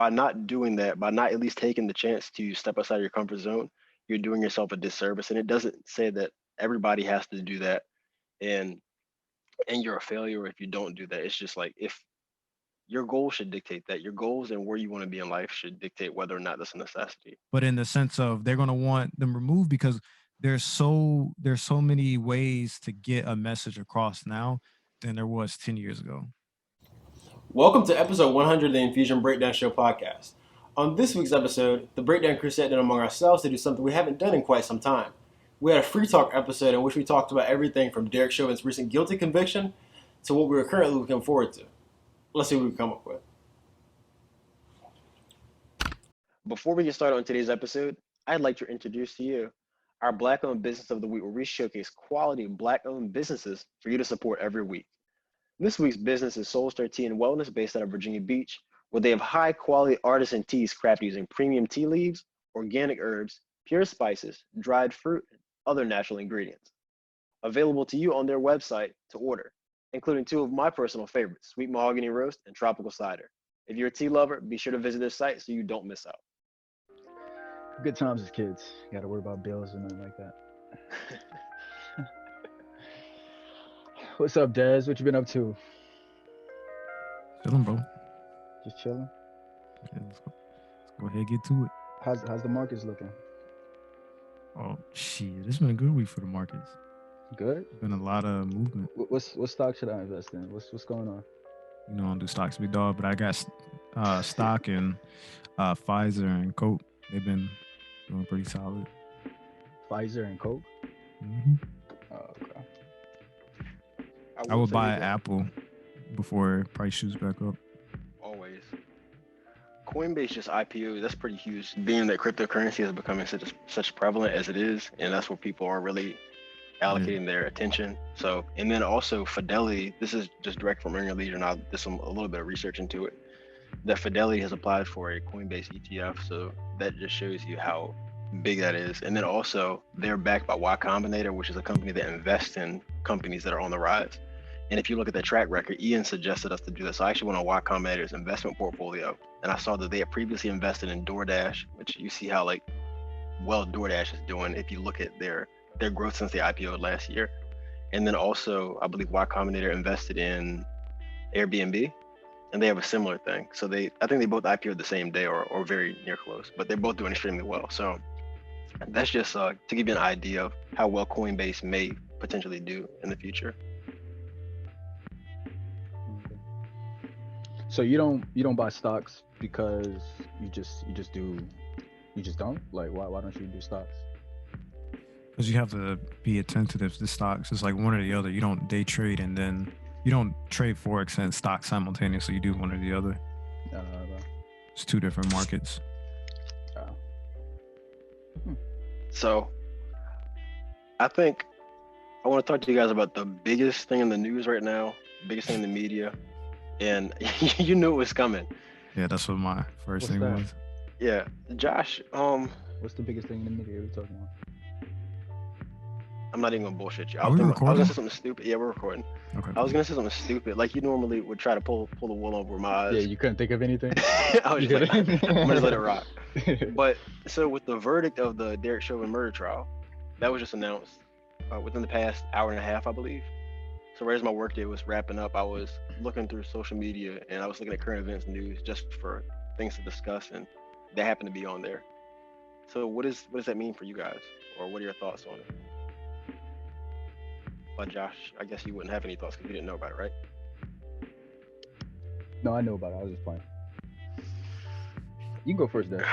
by not doing that, by not at least taking the chance to step outside your comfort zone, you're doing yourself a disservice. And it doesn't say that everybody has to do that, and you're a failure if you don't do that. It's just like, if your goals should dictate that. Your goals and where you want to be in life should dictate whether or not that's a necessity. But in the sense of they're going to want them removed because there's so many ways to get a message across now than there was 10 years ago. Welcome to episode 100 of the Infusion Breakdown Show podcast. On this week's episode, the Breakdown crew sat down among ourselves to do something we haven't done in quite some time. We had a free talk episode in which we talked about everything from Derek Chauvin's recent guilty conviction to what we were currently looking forward to. Let's see what we come up with. Before we get started on today's episode, I'd like to introduce to you our Black-owned Business of the Week, where we showcase quality Black-owned businesses for you to support every week. This week's business is Soulstar Tea and Wellness, based out of Virginia Beach, where they have high-quality artisan teas crafted using premium tea leaves, organic herbs, pure spices, dried fruit, and other natural ingredients. Available to you on their website to order, including two of my personal favorites, Sweet Mahogany Roast and Tropical Cider. If you're a tea lover, be sure to visit their site so you don't miss out. Good times as kids. You got to worry about bills and nothing like that. What's up, Dez? What you been up to? Chilling, bro. Just chilling. Yeah, let's go ahead and get to it. How's the markets looking? Oh shit, it's been a good week for the markets. Good. Been a lot of movement. What stock should I invest in? What's going on? You know, I don't do stocks, big dog, but I got stock in Pfizer and Coke. They've been doing pretty solid. Pfizer and Coke. Mm-hmm. Oh, okay. I would buy Apple before price shoots back up. Always. Coinbase just IPO. That's pretty huge, being that cryptocurrency is becoming such prevalent as it is, and that's where people are really allocating their attention. So, and then also Fidelity. This is just direct from Ringer Leader, and I did a little bit of research into it. That Fidelity has applied for a Coinbase ETF, so that just shows you how big that is. And then also they're backed by Y Combinator, which is a company that invests in companies that are on the rise. And if you look at their track record, Ian suggested us to do this. So I actually went on Y Combinator's investment portfolio, and I saw that they had previously invested in DoorDash, which you see how well DoorDash is doing if you look at their growth since they IPO'd last year. And then also, I believe Y Combinator invested in Airbnb, and they have a similar thing. So I think they both IPO'd the same day or very near close, but they're both doing extremely well. So that's just to give you an idea of how well Coinbase may potentially do in the future. So you don't buy stocks because you just don't? Like, why don't you do stocks? Because you have to be attentive to stocks. It's like one or the other. You don't day trade, and then you don't trade Forex and stocks simultaneously. You do one or the other. It's two different markets. So I think I want to talk to you guys about the biggest thing in the news right now, biggest thing in the media, and you knew it was coming. Yeah, that's what my first thing was. Yeah, Josh. What's the biggest thing in the media we're talking about? I'm not even gonna bullshit you. Are we recording? I was gonna say something stupid. Yeah, we're recording. Okay. I was gonna say something stupid, like you normally would try to pull the wool over my eyes. Yeah, you couldn't think of anything. I was just like, I'm gonna just let it rock. But so with the verdict of the Derek Chauvin murder trial, that was just announced within the past hour and a half, I believe. So right as my workday was wrapping up, I was looking through social media and I was looking at current events news just for things to discuss, and that happened to be on there. So what does that mean for you guys, or what are your thoughts on it? But Josh, I guess you wouldn't have any thoughts because you didn't know about it, right? No, I know about it. I was just playing. You can go first, Dad.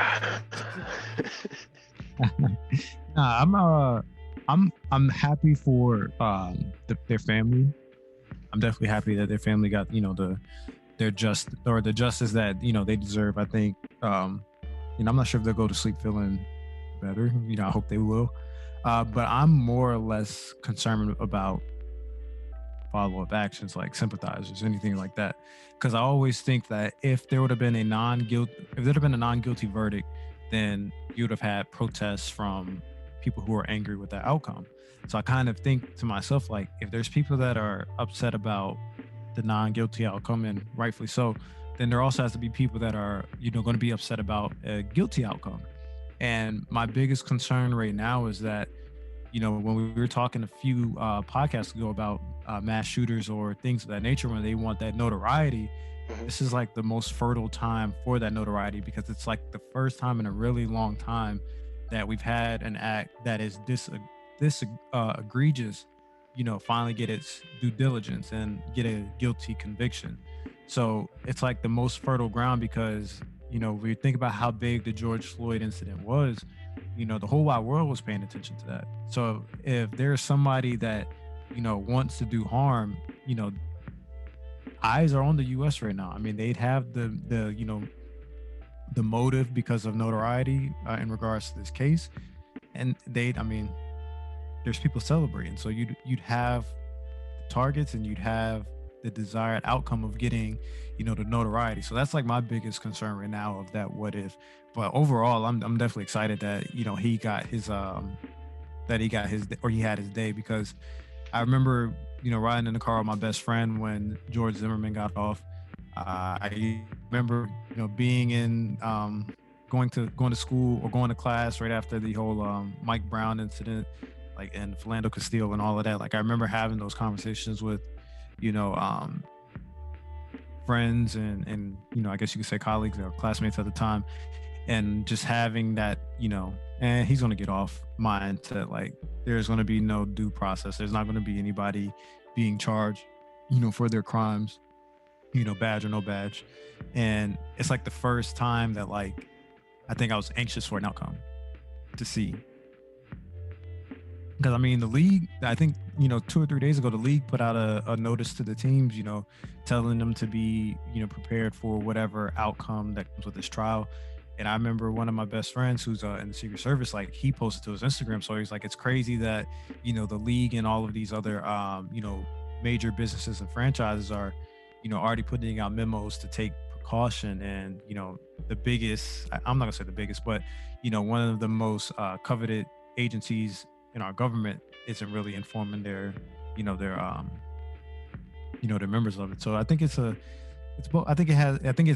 Nah, I'm happy for their family. I'm definitely happy that their family got the justice that they deserve. I think I'm not sure if they'll go to sleep feeling better. I hope they will. But I'm more or less concerned about follow-up actions like sympathizers, anything like that. Because I always think that if there would have been a non-guilty verdict, then you would have had protests from people who are angry with that outcome. So I kind of think to myself, like, if there's people that are upset about the non-guilty outcome, and rightfully so, then there also has to be people that are, going to be upset about a guilty outcome. And my biggest concern right now is that, when we were talking a few podcasts ago about mass shooters or things of that nature, when they want that notoriety, this is like the most fertile time for that notoriety, because it's like the first time in a really long time that we've had an act that is this egregious, finally get its due diligence and get a guilty conviction. So it's like the most fertile ground, because when you think about how big the George Floyd incident was, the whole wide world was paying attention to that. So if there's somebody that wants to do harm, eyes are on the U.S. right now. I mean, they'd have the motive because of notoriety in regards to this case, and there's people celebrating. So you'd have the targets, and you'd have the desired outcome of getting, the notoriety. So that's like my biggest concern right now of that what if. But overall, I'm definitely excited that he got his he had his day, because I remember riding in the car with my best friend when George Zimmerman got off. I remember being in going to school or going to class right after the whole Mike Brown incident, like, and Philando Castile and all of that. Like, I remember having those conversations with friends and I guess you could say colleagues or classmates at the time, and just having that and he's going to get off mindset. Like, there's going to be no due process. There's not going to be anybody being charged for their crimes, badge or no badge. And it's like the first time that, like, I think I was anxious for an outcome to see. Because the league, I think 2 or 3 days ago, the league put out a notice to the teams, telling them to be prepared for whatever outcome that comes with this trial. And I remember one of my best friends who's in the Secret Service, like, he posted to his Instagram story. He's like, it's crazy that the league and all of these other major businesses and franchises are already putting out memos to take precaution. And the biggest, I'm not gonna say the biggest, but one of the most coveted agencies in our government isn't really informing their members of it. So I think it's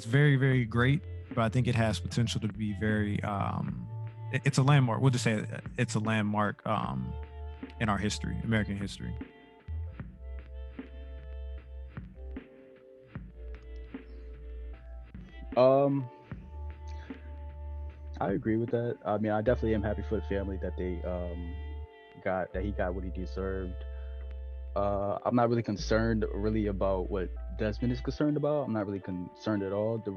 very, very great, but I think it has potential to be very it's a landmark. We'll just say it's a landmark in our history, American history. I agree with that. I mean, I definitely am happy for the family that he got what he deserved. I'm not really concerned about what Desmond is concerned about. I'm not really concerned at all. What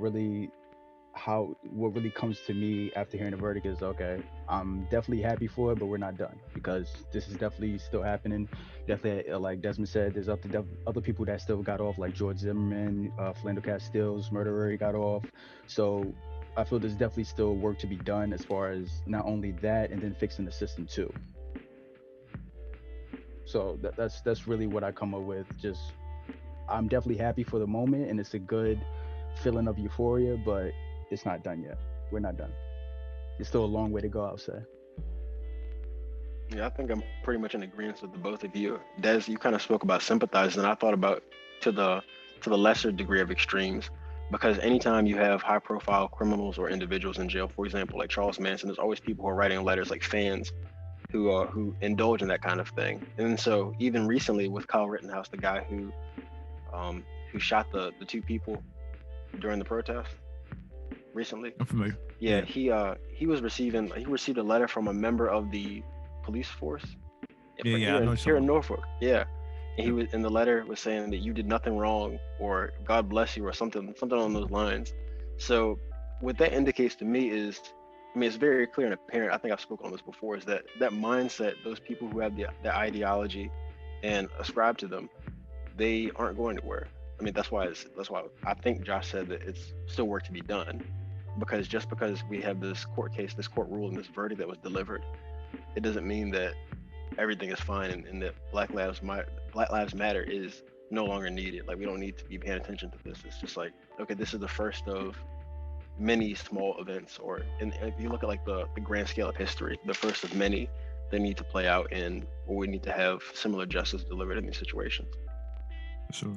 really comes to me after hearing the verdict is, okay, I'm definitely happy for it, but we're not done, because this is definitely still happening. Definitely, like Desmond said, there's other people that still got off, like George Zimmerman, Philando Castile's murderer, he got off. So I feel there's definitely still work to be done as far as not only that, and then fixing the system too. So that's really what I come up with. Just, I'm definitely happy for the moment, and it's a good feeling of euphoria, but it's not done yet. We're not done. It's still a long way to go, I'll say. Yeah, I think I'm pretty much in agreement with the both of you. Des, you kind of spoke about sympathizing, and I thought about to the lesser degree of extremes, because anytime you have high profile criminals or individuals in jail, for example, like Charles Manson, there's always people who are writing letters, like fans who indulge in that kind of thing. And so even recently with Kyle Rittenhouse, the guy who shot the two people during the protest recently. I'm familiar. Yeah, he received a letter from a member of the police force here in Norfolk. Yeah. And he was, in the letter was saying that you did nothing wrong, or God bless you, or something on those lines. So what that indicates to me is, it's very clear and apparent, I think I've spoken on this before, is that mindset, those people who have the ideology and ascribe to them, they aren't going anywhere. That's why I think Josh said that it's still work to be done, because just because we have this court case, this court ruling, this verdict that was delivered, it doesn't mean that everything is fine and that Black Lives Matter is no longer needed. Like, we don't need to be paying attention to this. It's just like, okay, this is the first of many small events, and if you look at like the grand scale of history, the first of many that need to play out, and we need to have similar justice delivered in these situations. Sure.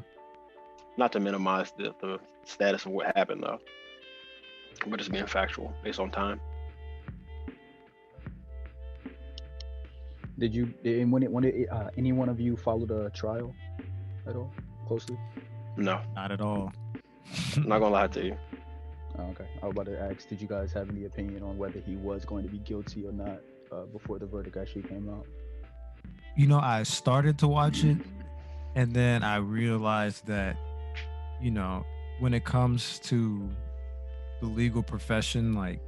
Not to minimize the status of what happened though, but just being factual based on time. Did any one of you follow the trial at all closely? No, Not at all. I'm not gonna lie to you. Oh, okay, I was about to ask, did you guys have any opinion on whether he was going to be guilty or not before the verdict actually came out? You know, I started to watch it, and then I realized that, you know, when it comes to the legal profession, like,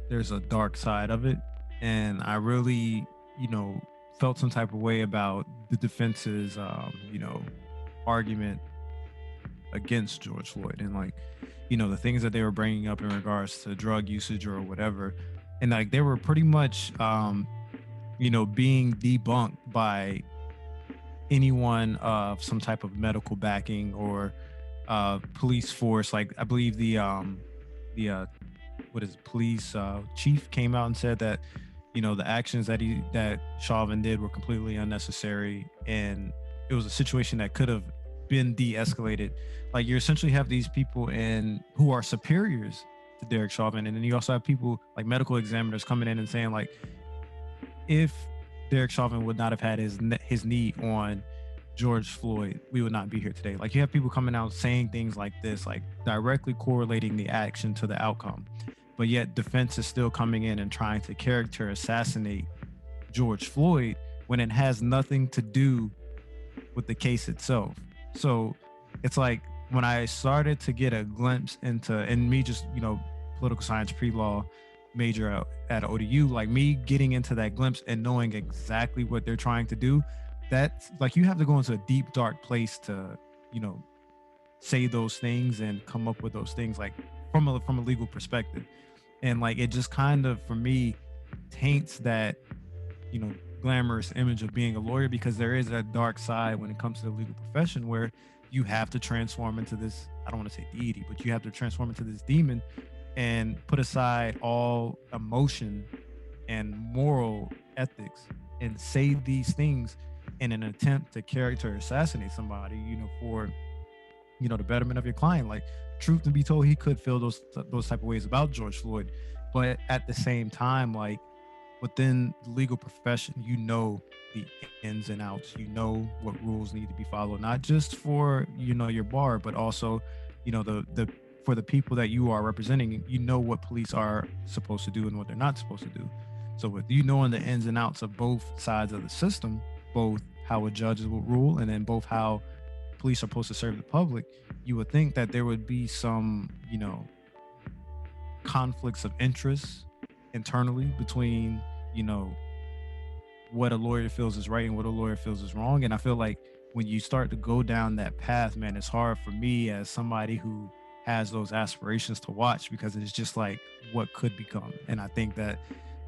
there's a dark side of it. And I really, you know, felt some type of way about the defense's, you know, argument against George Floyd, and like, you know, the things that they were bringing up in regards to drug usage or whatever. And like, they were pretty much, you know, being debunked by anyone of some type of medical backing or police force. Like, I believe the what is it, police chief came out and said that, you know, the actions that Chauvin did were completely unnecessary, and it was a situation that could have been de-escalated. Like, you essentially have these people who are superiors to Derek Chauvin, and then you also have people like medical examiners coming in and saying, like, if Derek Chauvin would not have had his knee on George Floyd, we would not be here today. Like, you have people coming out saying things like this, like directly correlating the action to the outcome, but yet defense is still coming in and trying to character assassinate George Floyd when it has nothing to do with the case itself. So it's like, when I started to get a glimpse into, and me just, you know, political science pre-law major at ODU, like me getting into that glimpse and knowing exactly what they're trying to do, that's like, you have to go into a deep, dark place to, you know, say those things and come up with those things, like from a legal perspective. And like, it just kind of, for me, taints that, you know, glamorous image of being a lawyer, because there is a dark side when it comes to the legal profession where you have to transform into this, I don't want to say deity, but you have to transform into this demon and put aside all emotion and moral ethics and say these things in an attempt to character assassinate somebody, you know, for, you know, the betterment of your client. Like, truth to be told, he could feel those type of ways about George Floyd, but at the same time, like, within the legal profession, you know the ins and outs, you know what rules need to be followed, not just for, you know, your bar, but also, you know, the for the people that you are representing, you know what police are supposed to do and what they're not supposed to do. So with you knowing the ins and outs of both sides of the system, both how a judge will rule and then both how police are supposed to serve the public, you would think that there would be some, you know, conflicts of interest internally between, you know, what a lawyer feels is right and what a lawyer feels is wrong. And I feel like when you start to go down that path, man, it's hard for me as somebody who has those aspirations to watch, because it's just like what could become. And I think that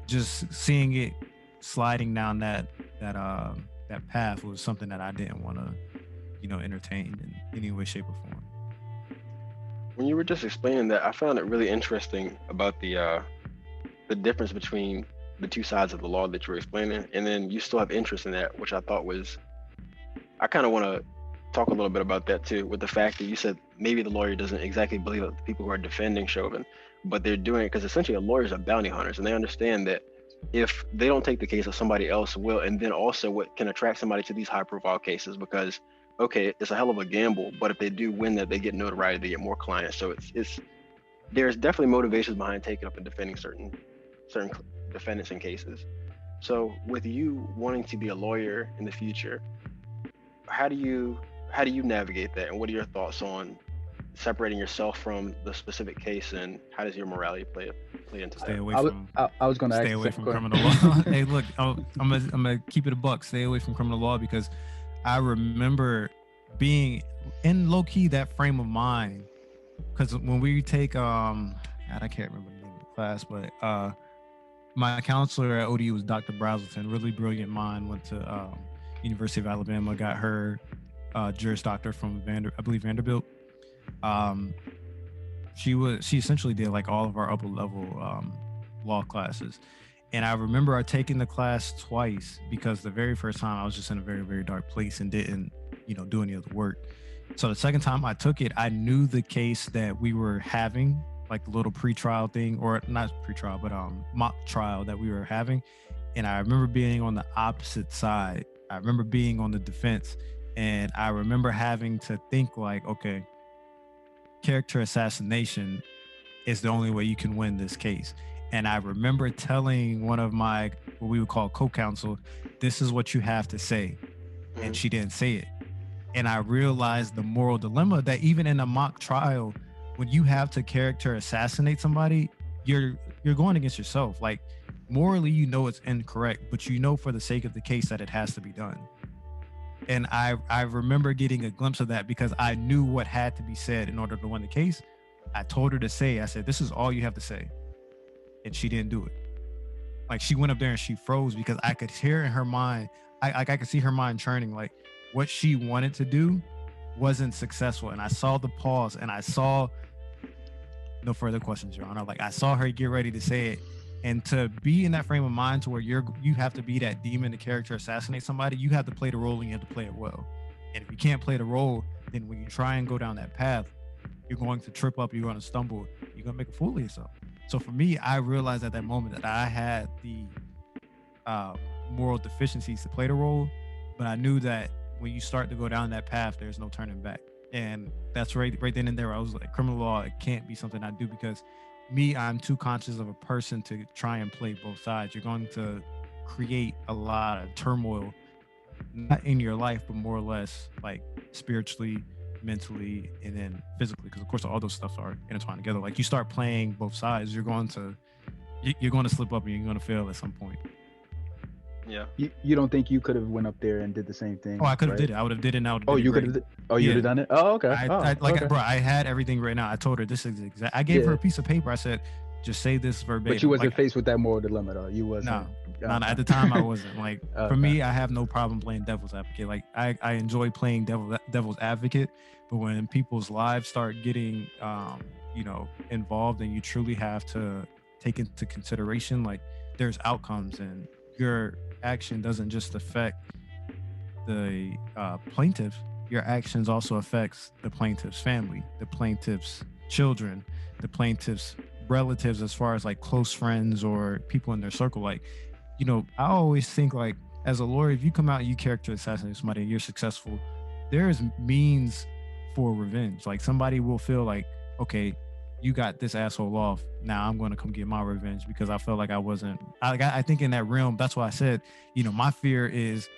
just seeing it sliding down that path was something that I didn't want to, you know, entertain in any way, shape, or form. When you were just explaining that, I found it really interesting about the difference between the two sides of the law that you were explaining, and then you still have interest in that, which I thought was, I kind of want to talk a little bit about that too, with the fact that you said maybe the lawyer doesn't exactly believe that the people who are defending Chauvin, but they're doing it because essentially lawyers are bounty hunters, and they understand that if they don't take the case of somebody else will, and then also what can attract somebody to these high profile cases, because okay, it's a hell of a gamble, but if they do win that, they get notoriety, they get more clients. So it's there's definitely motivations behind taking up and defending certain defendants in cases. So with you wanting to be a lawyer in the future, how do you navigate that, and what are your thoughts on separating yourself from the specific case, and how does your morality play into that? I was going to stay away from criminal law. Hey, look, I'm gonna keep it a buck. Stay away from criminal law, because I remember being in low key that frame of mind, because when we take God, I can't remember the name of the class, but my counselor at ODU was Dr. Brazelton, really brilliant mind, went to University of Alabama, got her Juris Doctor from Vanderbilt. She essentially did like all of our upper level law classes. And I remember I taking the class twice, because the very first time I was just in a very, very dark place and didn't, you know, do any of the work. So the second time I took it, I knew the case that we were having, like the little pre-trial thing, or not pre-trial, but mock trial that we were having. And I remember being on the opposite side. I remember being on the defense, and I remember having to think like, okay, character assassination is the only way you can win this case. And I remember telling one of my, what we would call co-counsel, this is what you have to say. And she didn't say it. And I realized the moral dilemma that even in a mock trial, when you have to character assassinate somebody, you're going against yourself. Like morally, you know it's incorrect, but you know for the sake of the case that it has to be done. And I remember getting a glimpse of that because I knew what had to be said in order to win the case. I told her to say, I said, this is all you have to say. And she didn't do it. Like she went up there and she froze because I could hear in her mind, I could see her mind churning, like what she wanted to do wasn't successful. And I saw the pause and I saw no further questions, Your Honor. Like I saw her get ready to say it. And to be in that frame of mind to where you have to be that demon to character assassinate somebody, you have to play the role and you have to play it well. And if you can't play the role, then when you try and go down that path, you're going to trip up, you're going to stumble, you're going to make a fool of yourself. So for me, I realized at that moment that I had the moral deficiencies to play the role, but I knew that when you start to go down that path, there's no turning back. And that's right then and there, I was like, criminal law, it can't be something I do because I'm too conscious of a person to try and play both sides. You're going to create a lot of turmoil, not in your life, but more or less like spiritually, mentally, and then physically, because of course all those stuff are intertwined together. Like you start playing both sides, you're going to slip up and you're going to fail at some point. Yeah. You don't think you could have went up there and did the same thing? Oh, I could have did it. I would have did it now. Oh, you could have. Oh, you would have done it. Oh, okay. Bro, I had everything right now. I told her this is exact. I gave her a piece of paper. I said, just say this verbatim. But you wasn't faced with that moral dilemma, though. You wasn't. No, at the time I wasn't. Like for me, I have no problem playing devil's advocate. Like I enjoy playing devil's advocate, but when people's lives start getting, involved, and you truly have to take into consideration, like there's outcomes, and your action doesn't just affect the plaintiff. Your actions also affects the plaintiff's family, the plaintiff's children, the plaintiff's relatives, as far as like close friends or people in their circle. Like, I always think like as a lawyer, if you come out and you character assassinate somebody and you're successful, there is means for revenge. Like somebody will feel like, okay, you got this asshole off, now I'm going to come get my revenge because I felt like I wasn't. I think in that realm, that's why I said, my fear is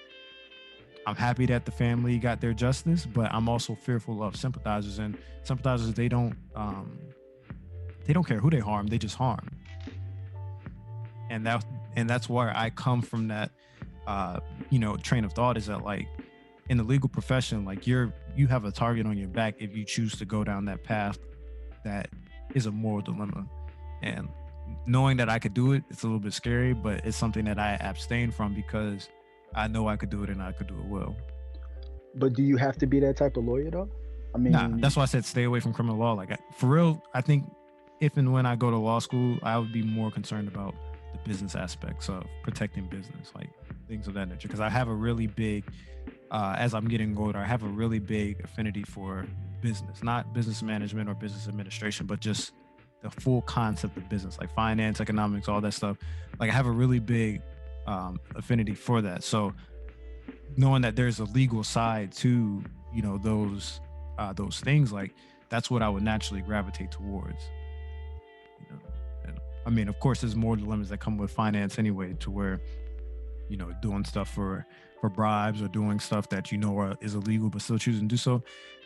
I'm happy that the family got their justice, but I'm also fearful of sympathizers, and sympathizers, they don't care who they harm, they just harm. And that's where I come from, that train of thought, is that like in the legal profession, like you have a target on your back if you choose to go down that path. That is a moral dilemma, and knowing that I could do it, it's a little bit scary, but it's something that I abstain from because I know I could do it and I could do it well. But do you have to be that type of lawyer though? I mean, nah, that's why I said stay away from criminal law. Like for real, I think if and when I go to law school, I would be more concerned about the business aspects of protecting business, like things of that nature. Because I have a really big, as I'm getting older, I have a really big affinity for business, not business management or business administration, but just the full concept of business, like finance, economics, all that stuff. Like I have a really big affinity for that. So knowing that there's a legal side to, those things, like that's what I would naturally gravitate towards. And I mean, of course, there's more dilemmas that come with finance anyway, to where, doing stuff for bribes or doing stuff that is illegal but still choosing to do so.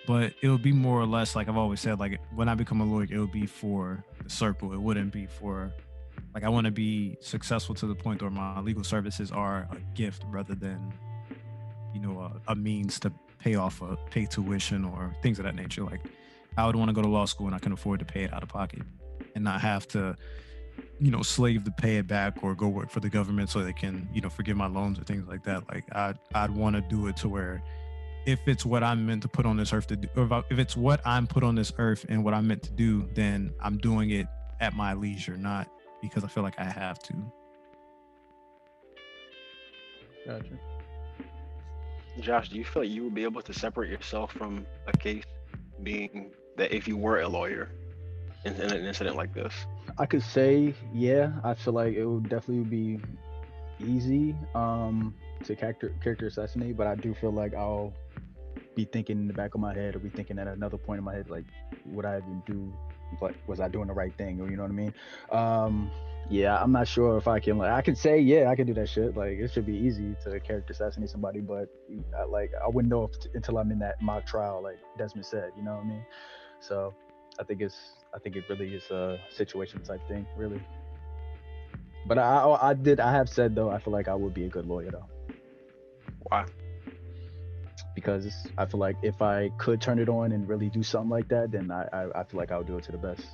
But it would be more or less, like I've always said, like when I become a lawyer, it would be for the circle. It wouldn't be for, like, I want to be successful to the point where my legal services are a gift rather than, a means to pay tuition or things of that nature. Like I would want to go to law school and I can afford to pay it out of pocket and not have to, slave to pay it back or go work for the government so they can, forgive my loans or things like that. Like I'd want to do it to where, if it's what I'm meant to put on this earth to do, or if it's what I'm put on this earth and what I'm meant to do, then I'm doing it at my leisure, not because I feel like I have to. Gotcha. Josh, do you feel like you would be able to separate yourself from a case being that if you were a lawyer in an incident like this? I could say, yeah, I feel like it would definitely be easy to character assassinate, but I do feel like I'll be thinking in the back of my head, or be thinking at another point in my head, like, would I even do, like, was I doing the right thing, or you know what I mean? Yeah, I'm not sure if I can, like, I could say, yeah, I can do that shit, like, it should be easy to character assassinate somebody, but I wouldn't know until I'm in that mock trial, like Desmond said, you know what I mean? So I think it really is a situation type thing, really. But I have said though, I feel like I would be a good lawyer though, Why? because I feel like if I could turn it on and really do something like that, then I feel like I would do it to the best,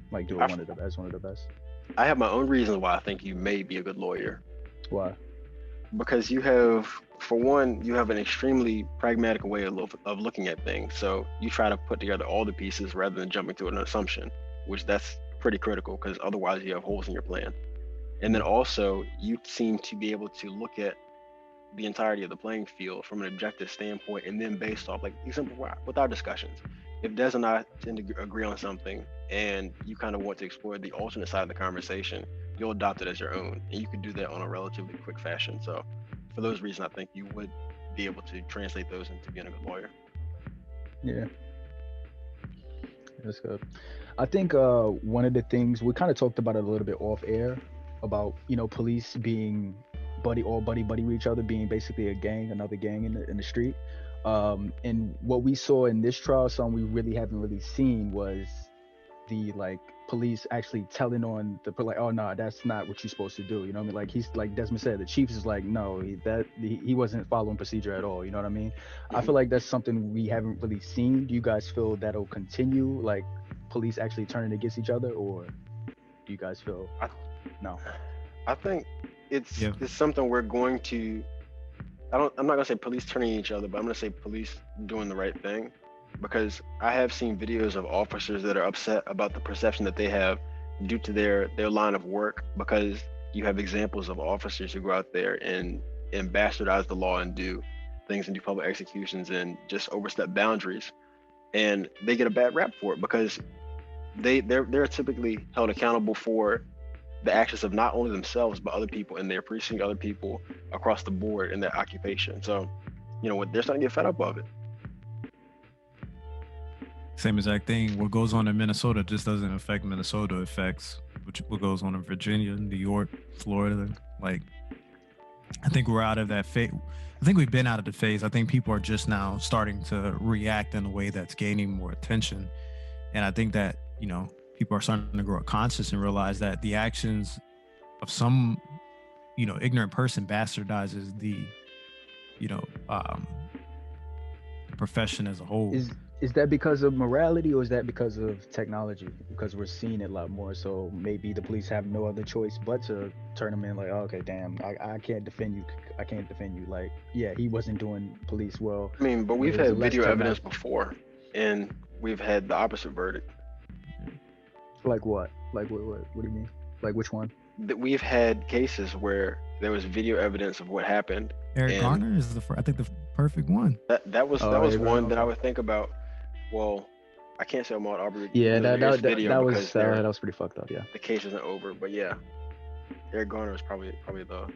like do it as one of the best. I have my own reasons why I think you may be a good lawyer. Why? Because you have, for one, you have an extremely pragmatic way of looking at things. So you try to put together all the pieces rather than jumping to an assumption, which that's pretty critical because otherwise you have holes in your plan. And then also you seem to be able to look at the entirety of the playing field from an objective standpoint, and then based off, like, example with our discussions, if Des and I tend to agree on something and you kind of want to explore the alternate side of the conversation, you'll adopt it as your own, and you can do that on a relatively quick fashion. So for those reasons, I think you would be able to translate those into being a good lawyer. Yeah, that's good. I think one of the things we kind of talked about it a little bit off air, about, you know, police being buddy with each other, being basically a gang, another gang in the street. And what we saw in this trial, something we really haven't really seen, was the, like, police actually telling on the, like, oh no, that's not what you're supposed to do, you know what I mean? Like, he's like Desmond said, the chief is like, no, he wasn't following procedure at all, you know what I mean? I feel like that's something we haven't really seen. Do you guys feel that'll continue, like police actually turning against each other, or do you guys feel no? I think it's Yeah. it's something we're going to. I'm not gonna say police turning each other, but I'm gonna say police doing the right thing, because I have seen videos of officers that are upset about the perception that they have due to their line of work, because you have examples of officers who go out there and bastardize the law and do things and do public executions and just overstep boundaries, and they get a bad rap for it because they're typically held accountable for the actions of not only themselves but other people in their precinct, other people across the board in their occupation. So, you know, they're starting to get fed up of it. Same exact thing. What goes on in Minnesota just doesn't affect Minnesota. It affects what goes on in Virginia, New York, Florida. Like, I think we're out of that phase. I think we've been out of the phase. I think people are just now starting to react in a way that's gaining more attention. And I think that, you know, people are starting to grow conscious and realize that the actions of some, you know, ignorant person bastardizes the, you know, the profession as a whole. Is that because of morality, or is that because of technology? Because we're seeing it a lot more, so maybe the police have no other choice but to turn them in, like, oh, okay, damn, I can't defend you. I can't defend you. Like, yeah, he wasn't doing police well. I mean, but we've had video evidence before, and we've had the opposite verdict. Like what? Like what do you mean? Like which one? That we've had cases where there was video evidence of what happened. Eric Garner is I think the perfect one. That was one that I would think about. Well, I can't say Ahmaud Arbery. Yeah, that was pretty fucked up. Yeah, the case isn't over, but yeah, Eric Garner is probably the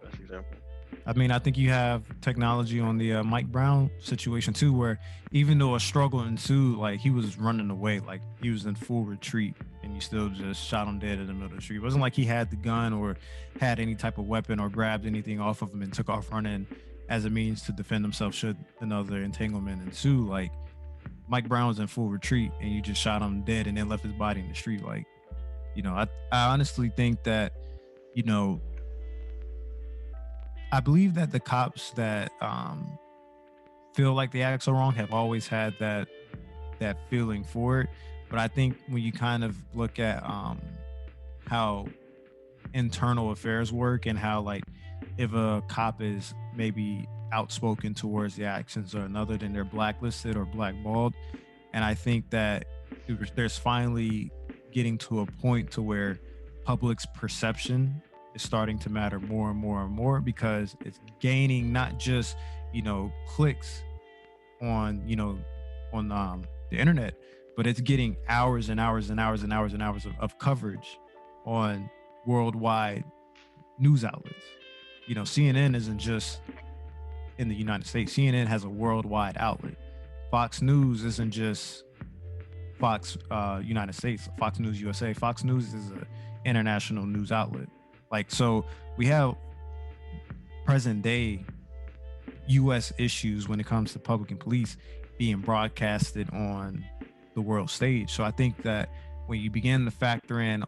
best example. I mean, I think you have technology on the Mike Brown situation too, where even though a struggle ensued, like, he was running away, like he was in full retreat, and you still just shot him dead in the middle of the street. It wasn't like he had the gun or had any type of weapon or grabbed anything off of him and took off running as a means to defend himself should another entanglement ensue. Like, Mike Brown was in full retreat, and you just shot him dead and then left his body in the street. Like, you know, I honestly think that, you know, I believe that the cops that feel like the acts are wrong have always had that feeling for it. But I think when you kind of look at how internal affairs work, and how, like, if a cop is maybe outspoken towards the actions of another, then they're blacklisted or blackballed. And I think that there's finally getting to a point to where public's perception is starting to matter more and more and more, because it's gaining not just, clicks on, the internet, but it's getting hours and hours and hours and hours and hours of coverage on worldwide news outlets. CNN isn't just in the United States. CNN has a worldwide outlet. Fox News isn't just Fox United States, Fox News USA. Fox News is an international news outlet. Like, so we have present day US issues when it comes to public and police being broadcasted on the world stage. So I think that when you begin to factor in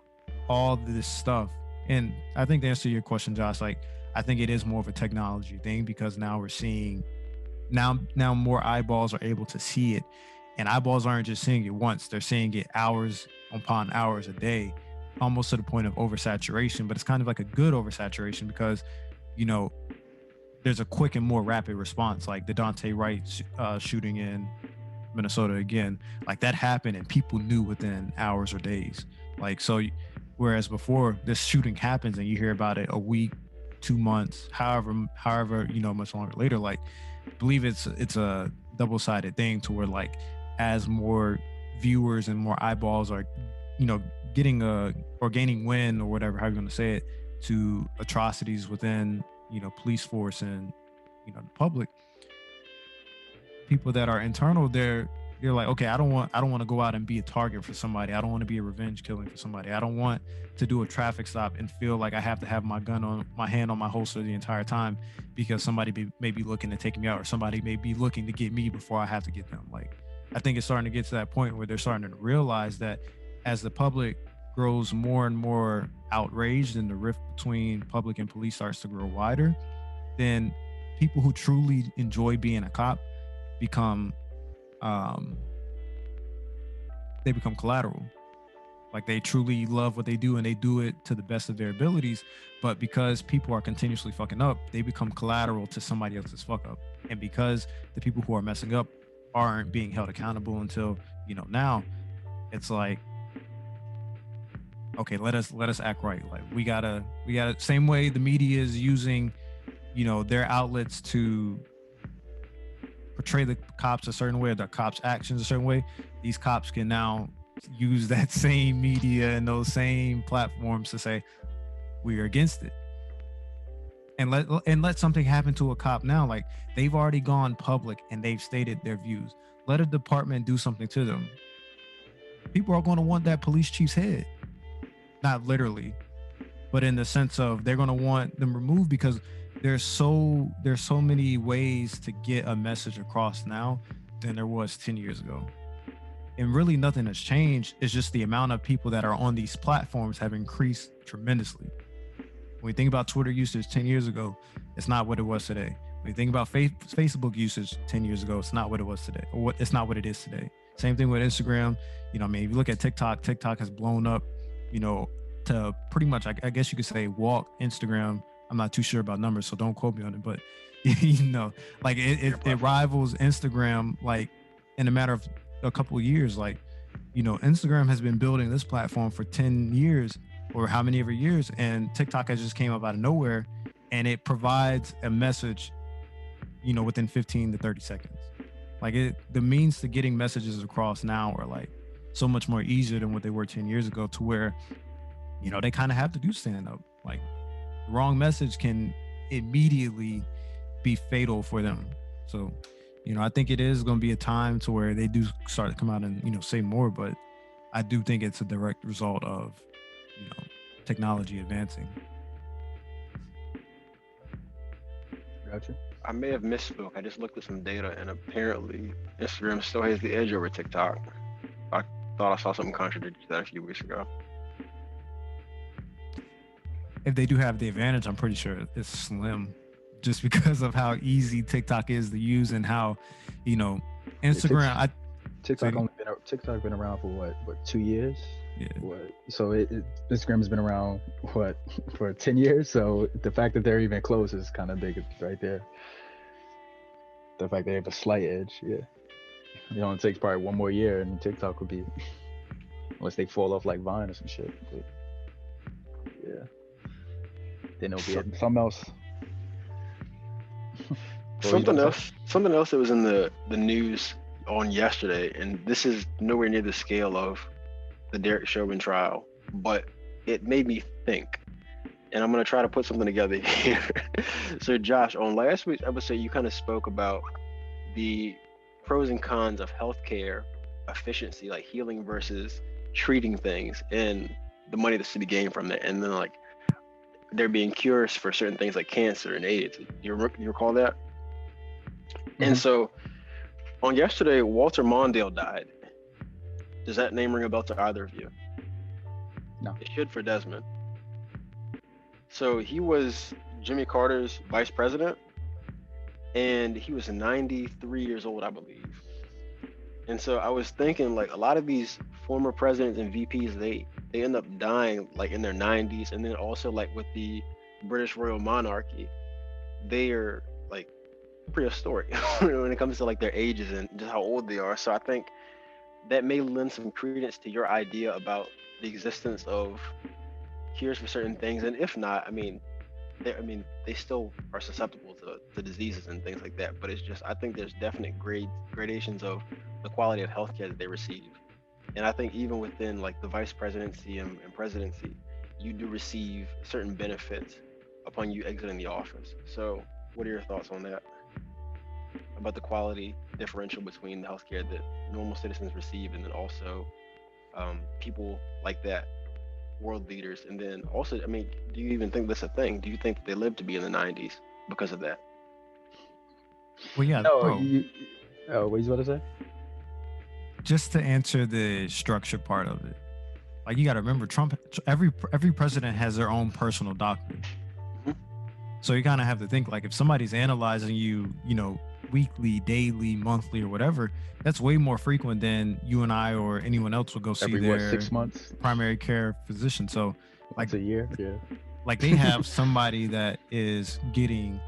all this stuff, and I think to answer your question, Josh, like, I think it is more of a technology thing, because now we're seeing now more eyeballs are able to see it, and eyeballs aren't just seeing it once, they're seeing it hours upon hours a day, almost to the point of oversaturation. But it's kind of like a good oversaturation, because there's a quick and more rapid response, like the Dante Wright shooting in Minnesota again. Like, that happened and people knew within hours or days. Like, so whereas before, this shooting happens and you hear about it a week, 2 months, however much longer later. Like, I believe it's a double-sided thing, to where, like, as more viewers and more eyeballs are getting or gaining wind, or whatever, how you going to say it, to atrocities within police force and the public, people that are internal, they're like, okay, I don't want to go out and be a target for somebody. I don't want to be a revenge killing for somebody. I don't want to do a traffic stop and feel like I have to have my hand on my holster the entire time, because somebody may be looking to take me out, or somebody may be looking to get me before I have to get them. Like, I think it's starting to get to that point where they're starting to realize that as the public grows more and more outraged, and the rift between public and police starts to grow wider, then people who truly enjoy being a cop become collateral. Like, they truly love what they do and they do it to the best of their abilities, but because people are continuously fucking up, they become collateral to somebody else's fuck up. And because the people who are messing up aren't being held accountable until now, it's like, okay, let us act right. Like, we gotta same way the media is using their outlets to portray the cops a certain way, or the cops' actions a certain way, these cops can now use that same media and those same platforms to say, we are against it, and let something happen to a cop now. Like, they've already gone public and they've stated their views. Let a department do something to them. People are going to want that police chief's head. Not literally, but in the sense of they're going to want them removed, because there's so many ways to get a message across now than there was 10 years ago. And really nothing has changed. It's just the amount of people that are on these platforms have increased tremendously. When you think about Twitter usage 10 years ago, it's not what it was today. When you think about Facebook usage 10 years ago, it's not what it was today, or it's not what it is today. Same thing with Instagram. If you look at TikTok has blown up, to pretty much, I guess you could say, walk Instagram. I'm not too sure about numbers, so don't quote me on it, but like it rivals Instagram, like, in a matter of a couple of years. Like, Instagram has been building this platform for 10 years, or how many ever years, and TikTok has just came up out of nowhere, and it provides a message, within 15 to 30 seconds. Like, the means to getting messages across now are like so much more easier than what they were 10 years ago, to where they kind of have to do stand up. Like, the wrong message can immediately be fatal for them. So, I think it is going to be a time to where they do start to come out and, say more, but I do think it's a direct result of, technology advancing. Gotcha. I may have misspoke. I just looked at some data, and apparently Instagram still has the edge over TikTok. I thought I saw something contradictory to that a few weeks ago. If they do have the advantage, I'm pretty sure it's slim, just because of how easy TikTok is to use, and how, Instagram. TikTok been around for what 2 years? Yeah. So Instagram has been around for 10 years. So the fact that they're even close is kind of big right there. The fact they have a slight edge, yeah. It takes probably 1 more year, and TikTok would be, unless they fall off like Vine or some shit. But, yeah. Then it'll be something else. Something else that was in the news on yesterday, and this is nowhere near the scale of the Derek Chauvin trial, but it made me think, and I'm going to try to put something together here. So Josh, on last week's episode, you kind of spoke about the pros and cons of healthcare efficiency, like healing versus treating things, and the money that's to be gained from that, and then like there being cures for certain things like cancer and AIDS. You recall that? Mm-hmm. And so on yesterday, Walter Mondale died. Does that name ring a bell to either of you? No. It should for Desmond. So he was Jimmy Carter's vice president, and he was 93 years old, I believe. And so I was thinking, like, a lot of these former presidents and VPs, they end up dying like in their 90s, and then also like with the British royal monarchy, they are like prehistoric when it comes to like their ages and just how old they are. So I think that may lend some credence to your idea about the existence of cures for certain things, and if not, they still are susceptible to diseases and things like that. But it's just, I think there's definite gradations of the quality of healthcare that they receive, and I think even within like the vice presidency and presidency, you do receive certain benefits upon you exiting the office. So, what are your thoughts on that? About the quality differential between the healthcare that normal citizens receive, and then also people like that, world leaders, and then also, do you even think that's a thing? Do you think that they live to be in the 90s because of that? Well, yeah. No, what you about to say? Just to answer the structure part of it, like you got to remember, Trump. Every president has their own personal doctor. Mm-hmm. So you kind of have to think, like, if somebody's analyzing you, weekly, daily, monthly, or whatever, that's way more frequent than you and I or anyone else would go see their 6 months primary care physician. So like once a year, yeah. Like they have somebody that is getting,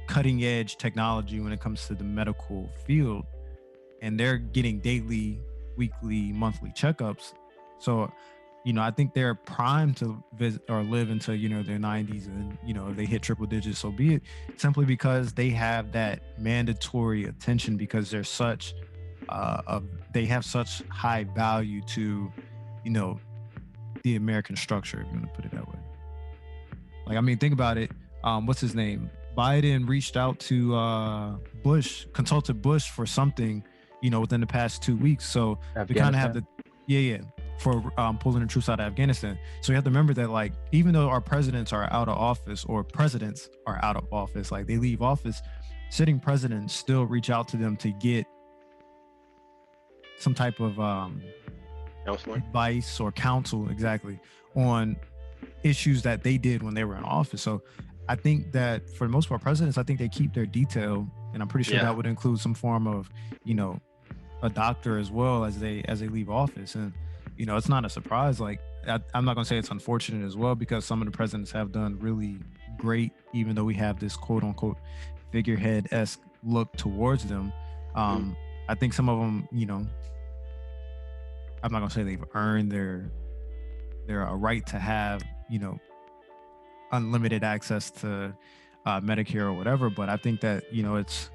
cutting edge technology when it comes to the medical field, and they're getting daily, weekly, monthly checkups. So I think they're primed to visit or live into, their 90s, and, if they hit triple digits, so be it, simply because they have that mandatory attention, because they're such, they have such high value to, the American structure, if you want to put it that way. Like, think about it. What's his name? Biden reached out to Bush, consulted Bush for something, within the past 2 weeks. So we kind of have for pulling the troops out of Afghanistan. So you have to remember that, like, even though our presidents are out of office, like they leave office, sitting presidents still reach out to them to get some type of advice or counsel, exactly, on issues that they did when they were in office. So I think that for the most part, presidents, I think they keep their detail, and I'm pretty sure that would include some form of, a doctor as well as they leave office. And it's not a surprise. Like, I'm not going to say it's unfortunate as well, because some of the presidents have done really great, even though we have this quote unquote figurehead-esque look towards them. I think some of them, I'm not going to say they've earned their right to have, unlimited access to Medicare or whatever. But I think that, it's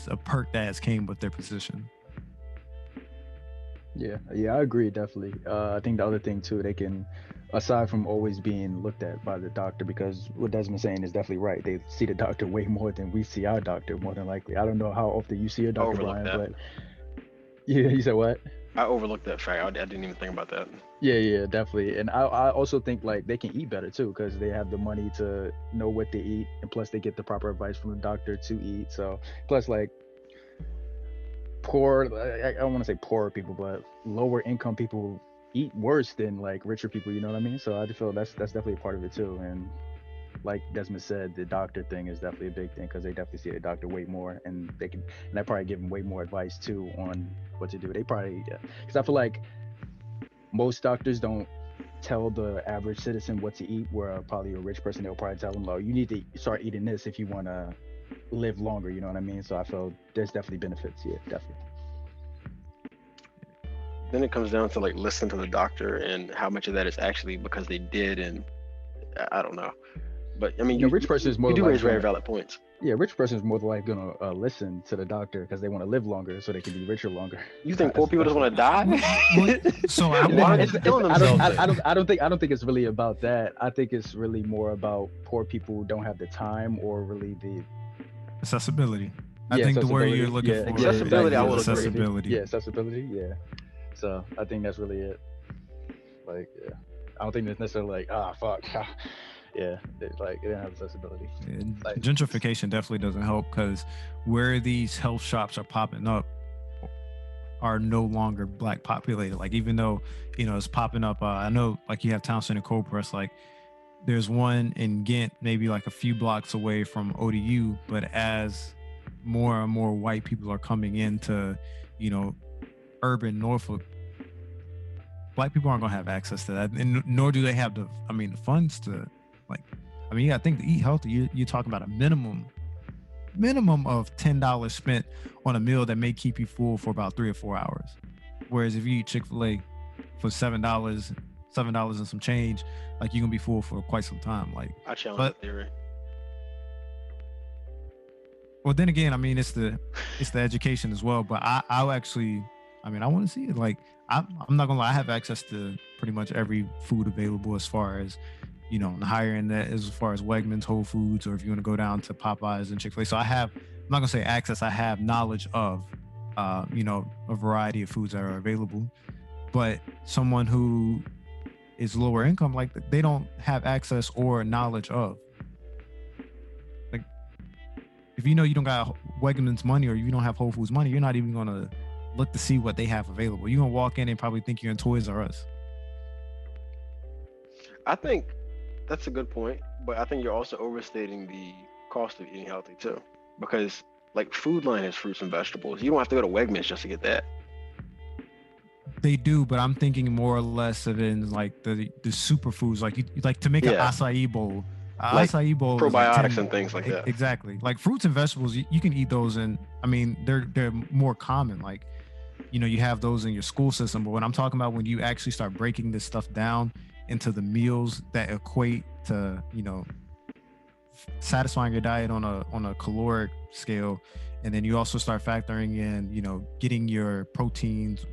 a perk that has came with their position. Yeah, I agree, definitely. I think the other thing too, they can, aside from always being looked at by the doctor, because what Desmond's saying is definitely right. They see the doctor way more than we see our doctor, more than likely. I don't know how often you see your doctor, Brian, but yeah, you said what? I overlooked that fact. I didn't even think about that. Yeah, definitely. And I also think, like, they can eat better too, because they have the money to know what they eat, and plus they get the proper advice from the doctor to eat. So plus, like, I don't want to say poorer people, but lower income people eat worse than like richer people, you know what I mean? So I just feel that's definitely a part of it too. And like Desmond said, the doctor thing is definitely a big thing, because they definitely see a doctor way more, and they probably give them way more advice too on what to do. They probably, because I feel like most doctors don't tell the average citizen what to eat, where probably a rich person, they'll probably tell them, oh, you need to start eating this if you want to live longer, you know what I mean? So I feel there's definitely benefits. Yeah, definitely. Then it comes down to like listening to the doctor, and how much of that is actually because they did, and I don't know. But I mean, You know, rich person is more you do like raise very gonna, valid points. yeah, rich person is more than like gonna listen to the doctor because they want to live longer so they can be richer longer. You think poor people just want to die? So I Why are want they killing I themselves? don't think it's really about that. I think it's really more about poor people who don't have the time or really the accessibility. I yeah, think the word you're accessibility. looking Yeah, for Accessibility, I is will agree. accessibility. Yeah, accessibility. Yeah. So I think that's really it. Like, yeah, I don't think it's necessarily like, fuck. Yeah, like it didn't have accessibility. And Like, gentrification definitely doesn't help because where these health shops are popping up are no longer black populated. Like even though it's popping up, I know like you have Townsend and Cold Press. Like there's one in Ghent, maybe like a few blocks away from ODU. But as more and more white people are coming into urban Norfolk, black people aren't gonna have access to that, and nor do they have the funds to I think to eat healthy, you're talking about a minimum of $10 spent on a meal that may keep you full for about 3 or 4 hours. Whereas if you eat Chick-fil-A for $7 and some change, like you're gonna be full for quite some time. Like I challenge that theory. Well, then again, I mean it's the education as well. But I'll actually, I want to see it. Like I'm not gonna lie, I have access to pretty much every food available as far as on the higher end, that as far as Wegmans, Whole Foods, or if you want to go down to Popeyes and Chick-fil-A. So I have, I'm not gonna say access, I have knowledge of, a variety of foods that are available. But someone who is lower income, like they don't have access or knowledge of. Like, if you don't got Wegmans money or you don't have Whole Foods money, you're not even gonna look to see what they have available. You're gonna walk in and probably think you're in Toys R Us. I think that's a good point, but I think you're also overstating the cost of eating healthy too, because like Food Line has fruits and vegetables. You don't have to go to Wegmans just to get that. They do, but I'm thinking more or less of in like the superfoods, like you like to make an acai bowl. Like acai bowl, probiotics like and things like that. Exactly, like fruits and vegetables, you can eat those, and they're more common. Like you have those in your school system, but what I'm talking about when you actually start breaking this stuff down into the meals that equate to satisfying your diet on a caloric scale, and then you also start factoring in getting your proteins,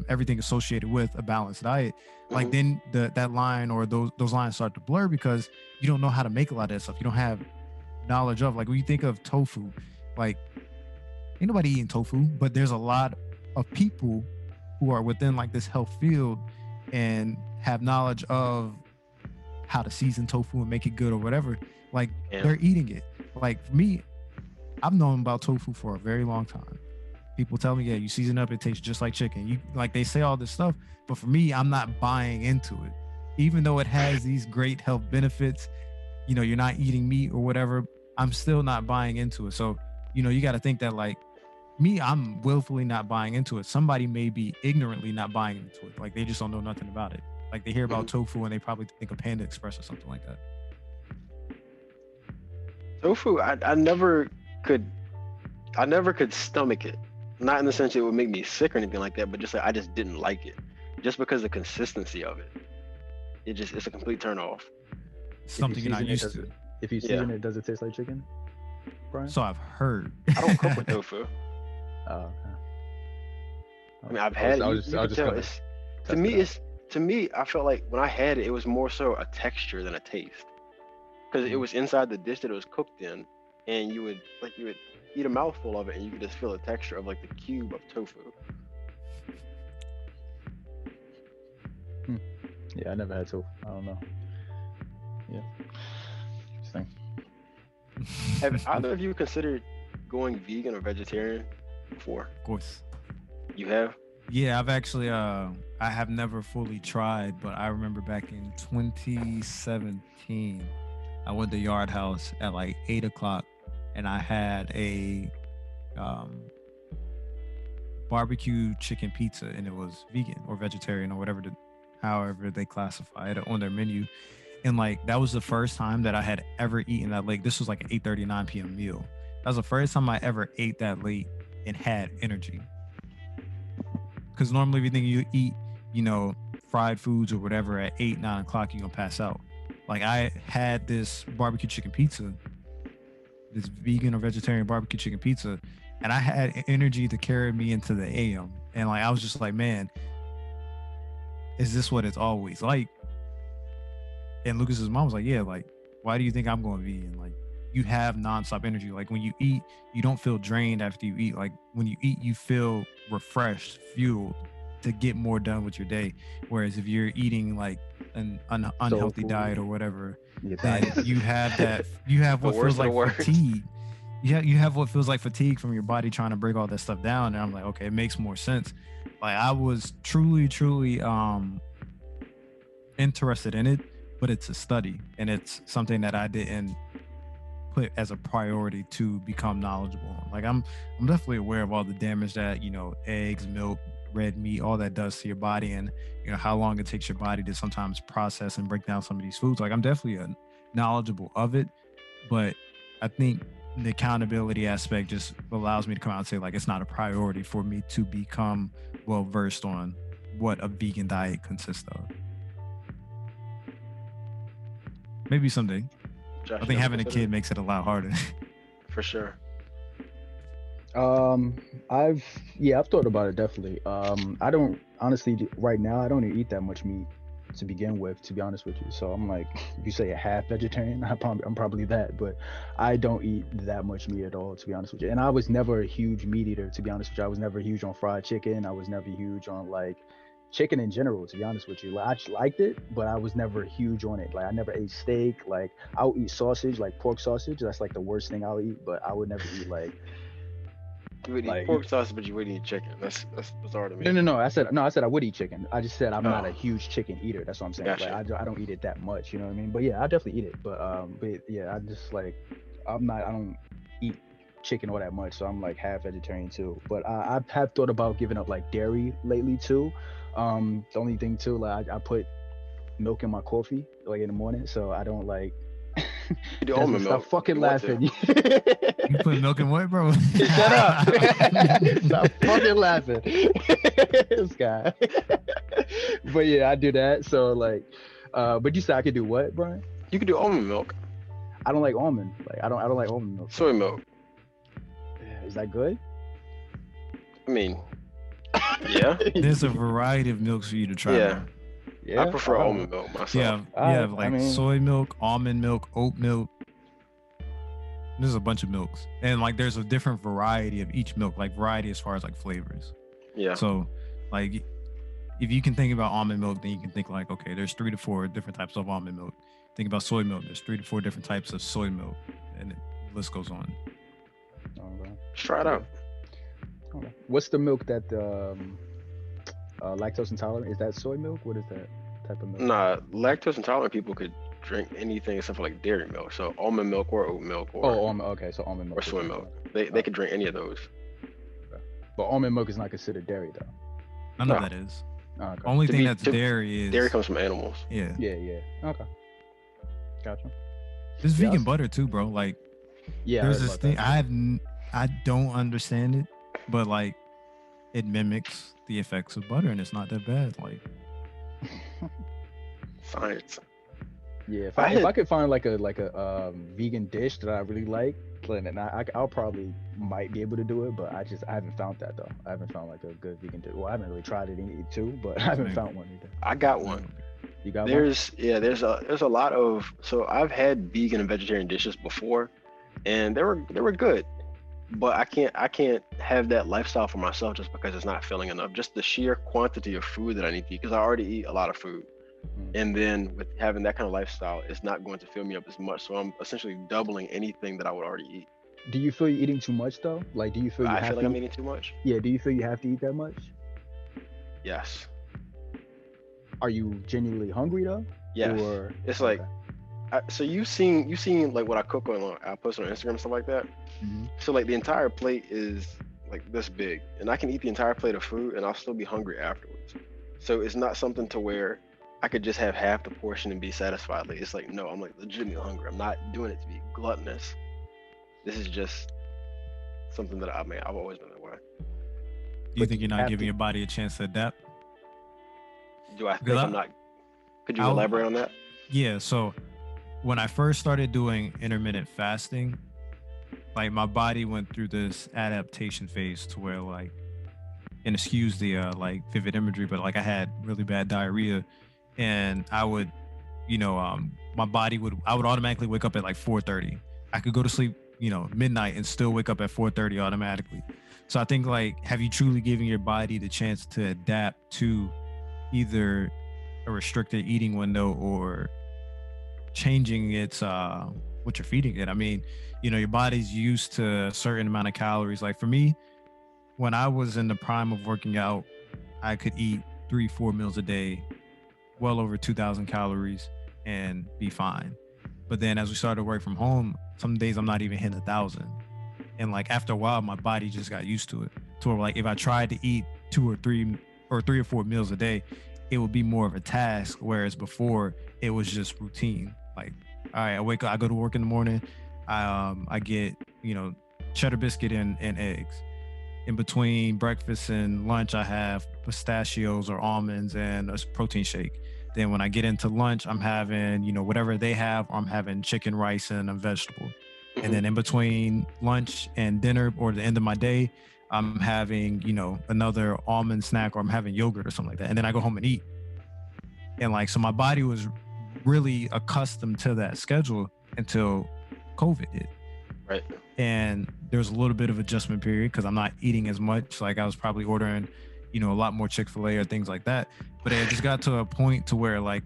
everything associated with a balanced diet. Like then that line or those lines start to blur because you don't know how to make a lot of that stuff. You don't have knowledge of, like when you think of tofu, like ain't nobody eating tofu, but there's a lot of people who are within like this health field and have knowledge of how to season tofu and make it good or whatever. Like they're eating it. Like for me, I've known about tofu for a very long time. People tell me, yeah, you season up, it tastes just like chicken. You like they say all this stuff, but for me, I'm not buying into it. Even though it has these great health benefits, you're not eating meat or whatever, I'm still not buying into it. So, you got to think that like me, I'm willfully not buying into it. Somebody may be ignorantly not buying into it. Like they just don't know nothing about it. Like they hear about tofu and they probably think of Panda Express or something like that. Tofu, I never could stomach it. Not in the sense it would make me sick or anything like that, but just like I just didn't like it. Just because of the consistency of it. It's a complete turn off. Something you're not used to. If you season it, does it taste like chicken, Brian? So I've heard. I don't cook with tofu. Oh, okay. I've had it. To me, I felt like when I had it, it was more so a texture than a taste, because it was inside the dish that it was cooked in, and you would eat a mouthful of it, and you could just feel the texture of like the cube of tofu. Yeah, I never had tofu. I don't know. Yeah. Interesting. Have either of you considered going vegan or vegetarian before? Of course. You have? Yeah, I've actually I have never fully tried, but I remember back in 2017, I went to Yard House at like 8 o'clock, and I had a barbecue chicken pizza, and it was vegan or vegetarian or whatever, however they classify it on their menu. And like that was the first time that I had ever eaten that late. This was like an 8:39 p.m. meal. That was the first time I ever ate that late and had energy. Because normally if you think you eat, fried foods or whatever at 8, 9 o'clock, you're gonna pass out. Like I had this barbecue chicken pizza, this vegan or vegetarian barbecue chicken pizza, and I had energy to carry me into the AM. And like I was just like, man, is this what it's always like? And Lucas's mom was like, yeah, like, why do you think I'm going vegan? Like, you have nonstop energy. Like when you eat, you don't feel drained after you eat. Like when you eat, you feel refreshed, fueled to get more done with your day. Whereas if you're eating like an unhealthy diet or whatever, then you have what feels like fatigue. You have what feels like fatigue from your body trying to break all that stuff down. And I'm like, okay, it makes more sense. Like I was truly interested in it, but it's a study and it's something that I didn't put as a priority to become knowledgeable on. Like I'm definitely aware of all the damage that, you know, eggs, milk, red meat, all that does to your body, and you know how long it takes your body to sometimes process and break down some of these foods. Like I'm definitely knowledgeable of it, but I think the accountability aspect just allows me to come out and say like it's not a priority for me to become well versed on what a vegan diet consists of. Maybe someday. Josh, I think having a kid makes it a lot harder. For sure. I've thought about it definitely. I don't honestly right now. I don't even eat that much meat to begin with, to be honest with you. So I'm like, if you say a half vegetarian, I'm probably that, but I don't eat that much meat at all, to be honest with you. And I was never a huge meat eater, to be honest with you. I was never huge on fried chicken. I was never huge on like chicken in general, to be honest with you. Like I just liked it, but I was never huge on it. Like I never ate steak. Like I'll eat sausage, like pork sausage. That's like the worst thing I'll eat, but I would never eat like. You would eat pork sausage, but you wouldn't eat chicken. That's bizarre to me. No. I said I would eat chicken. I just said I'm not a huge chicken eater. That's what I'm saying. Gotcha. Like I don't eat it that much. You know what I mean? But yeah, I definitely eat it. But yeah, I just like I don't eat chicken all that much. So I'm like half vegetarian too. But I have thought about giving up like dairy lately too. The only thing too, like I put milk in my coffee like in the morning, so I don't like. You do almond milk. Stop fucking laughing. You put milk in what, bro? Shut up. Stop fucking laughing. This guy. But yeah, I do that. So like, but you said I could do what, Brian? You could do almond milk. I don't like almond. Like I don't like almond milk. Soy milk. Is that good? I mean, yeah. There's a variety of milks for you to try. Yeah. Man. Yeah. I prefer almond milk myself. Yeah, you have like soy milk, almond milk, oat milk. There's a bunch of milks, and like there's a different variety of each milk, like variety as far as like flavors. Yeah. So, like, if you can think about almond milk, then you can think like, okay, there's 3 to 4 different types of almond milk. Think about soy milk. There's 3 to 4 different types of soy milk, and the list goes on. Okay. Let's try it out. Okay. What's the milk that lactose intolerant? Is that soy milk? What is that type of milk? Nah, lactose intolerant people could drink anything except for like dairy milk. So almond milk or oat milk or almond. Okay, so almond milk or soy milk. They could drink any of those. Okay. But almond milk is not considered dairy though. None of that is. Okay. Only thing that's dairy is dairy comes from animals. Yeah. Yeah. Okay. Gotcha. There's vegan butter too, bro. Like, there's this thing I don't understand it, but like it mimics the effects of butter, and it's not that bad. Like science. Yeah, if I could find like a vegan dish that I really like, then I'll probably might be able to do it. But I haven't found that though. I haven't found like a good vegan dish. Well, I haven't really tried it too, but I haven't found one either. I got one. You got one? There's a lot of, so I've had vegan and vegetarian dishes before, and they were good. But I can't have that lifestyle for myself just because it's not filling enough. Just the sheer quantity of food that I need to eat, because I already eat a lot of food. And then with having that kind of lifestyle, it's not going to fill me up as much. So I'm essentially doubling anything that I would already eat. Do you feel you're eating too much though? Like, do you feel I feel like I'm eating too much? Yeah. Do you feel you have to eat that much? Yes. Are you genuinely hungry though? Yes. Or, it's like, so you've seen like what I cook on, I post on Instagram and stuff like that. Mm-hmm. So like the entire plate is like this big, and I can eat the entire plate of food and I'll still be hungry afterwards. So it's not something to where I could just have half the portion and be satisfied. Like, it's like, no, I'm like legitimately hungry. I'm not doing it to be gluttonous. This is just something that I've always been that way. You think you're not giving your body a chance to adapt? Do I think I'm not? Could you elaborate on that? Yeah, so when I first started doing intermittent fasting, like my body went through this adaptation phase to where like, and excuse the like vivid imagery, but like I had really bad diarrhea, and I would, my body would, I would automatically wake up at like 4:30. I could go to sleep, midnight and still wake up at 4:30 automatically. So I think like, have you truly given your body the chance to adapt to either a restricted eating window or changing its what you're feeding it? I mean, your body's used to a certain amount of calories. Like for me, when I was in the prime of working out, I could eat 3-4 meals a day, well over 2,000 calories, and be fine. But then as we started to work from home, some days I'm not even hitting 1,000. And like after a while, my body just got used to it. To where like if I tried to eat 2 or 3 or 4 meals a day, it would be more of a task. Whereas before it was just routine. Like, all right, I wake up, I go to work in the morning, I get, cheddar biscuit and eggs. In between breakfast and lunch, I have pistachios or almonds and a protein shake. Then when I get into lunch, I'm having, whatever they have, or I'm having chicken, rice, and a vegetable. And then in between lunch and dinner or the end of my day, I'm having, another almond snack, or I'm having yogurt or something like that. And then I go home and eat. And like, so my body was really accustomed to that schedule until COVID hit. Right. And there's a little bit of adjustment period because I'm not eating as much. Like I was probably ordering, a lot more Chick-fil-A or things like that. But it just got to a point to where like,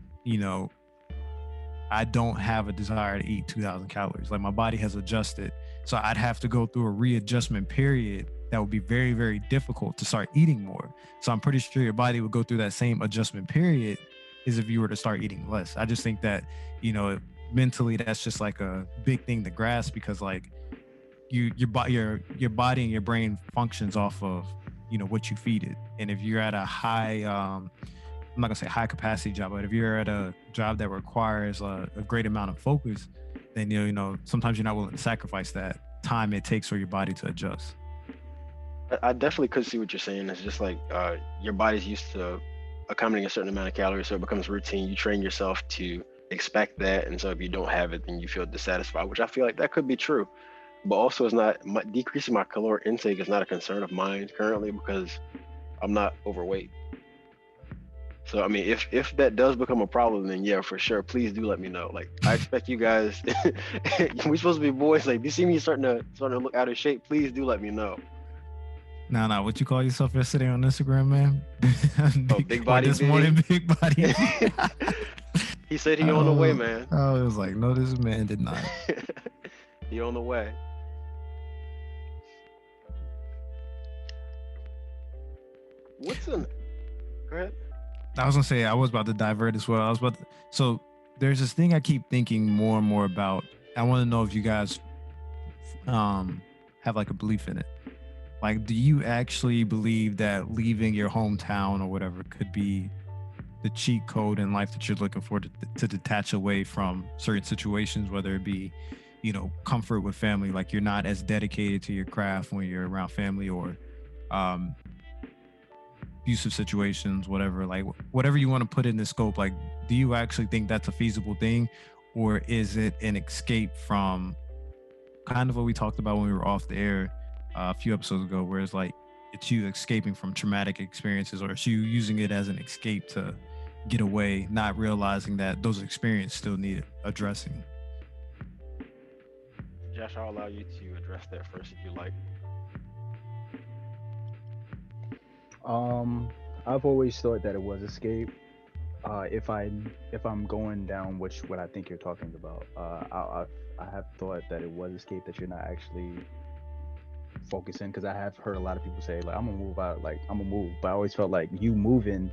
I don't have a desire to eat 2,000 calories. Like my body has adjusted. So I'd have to go through a readjustment period that would be very, very difficult to start eating more. So I'm pretty sure your body would go through that same adjustment period as if you were to start eating less. I just think that, mentally that's just like a big thing to grasp, because like your body and your brain functions off of, what you feed it. And if you're at a high, I'm not gonna say high capacity job, but if you're at a job that requires a great amount of focus, then, sometimes you're not willing to sacrifice that time it takes for your body to adjust. I definitely could see what you're saying. It's just like your body's used to accommodating a certain amount of calories, so it becomes routine. You train yourself to expect that, and so if you don't have it, then you feel dissatisfied, which I feel like that could be true. But also, it's not decreasing my caloric intake is not a concern of mine currently because I'm not overweight. So I mean, if that does become a problem, then yeah, for sure, please do let me know. Like I expect you guys. We're supposed to be boys. Like if you see me starting to look out of shape, please do let me know. Nah, what you call yourself yesterday on Instagram, man? Big body. This morning, big body. He said he on the way, man. I was like, no, this man did not. He on the way. Go ahead. I was gonna say I was about to divert as well. So there's this thing I keep thinking more and more about. I want to know if you guys have like a belief in it. Like, do you actually believe that leaving your hometown or whatever could be the cheat code in life that you're looking for to detach away from certain situations, whether it be, comfort with family, like you're not as dedicated to your craft when you're around family, or abusive situations, whatever, like whatever you want to put in the scope, like, do you actually think that's a feasible thing, or is it an escape from kind of what we talked about when we were off the air a few episodes ago, where it's like it's you escaping from traumatic experiences, or it's you using it as an escape to get away, not realizing that those experiences still need addressing? Josh, I'll allow you to address that first if you like. I've always thought that it was escape. If I'm going down what I think you're talking about, I have thought that it was escape, that you're not actually focusing, because I have heard a lot of people say like I'm gonna move out, like I'm gonna move, but I always felt like you moving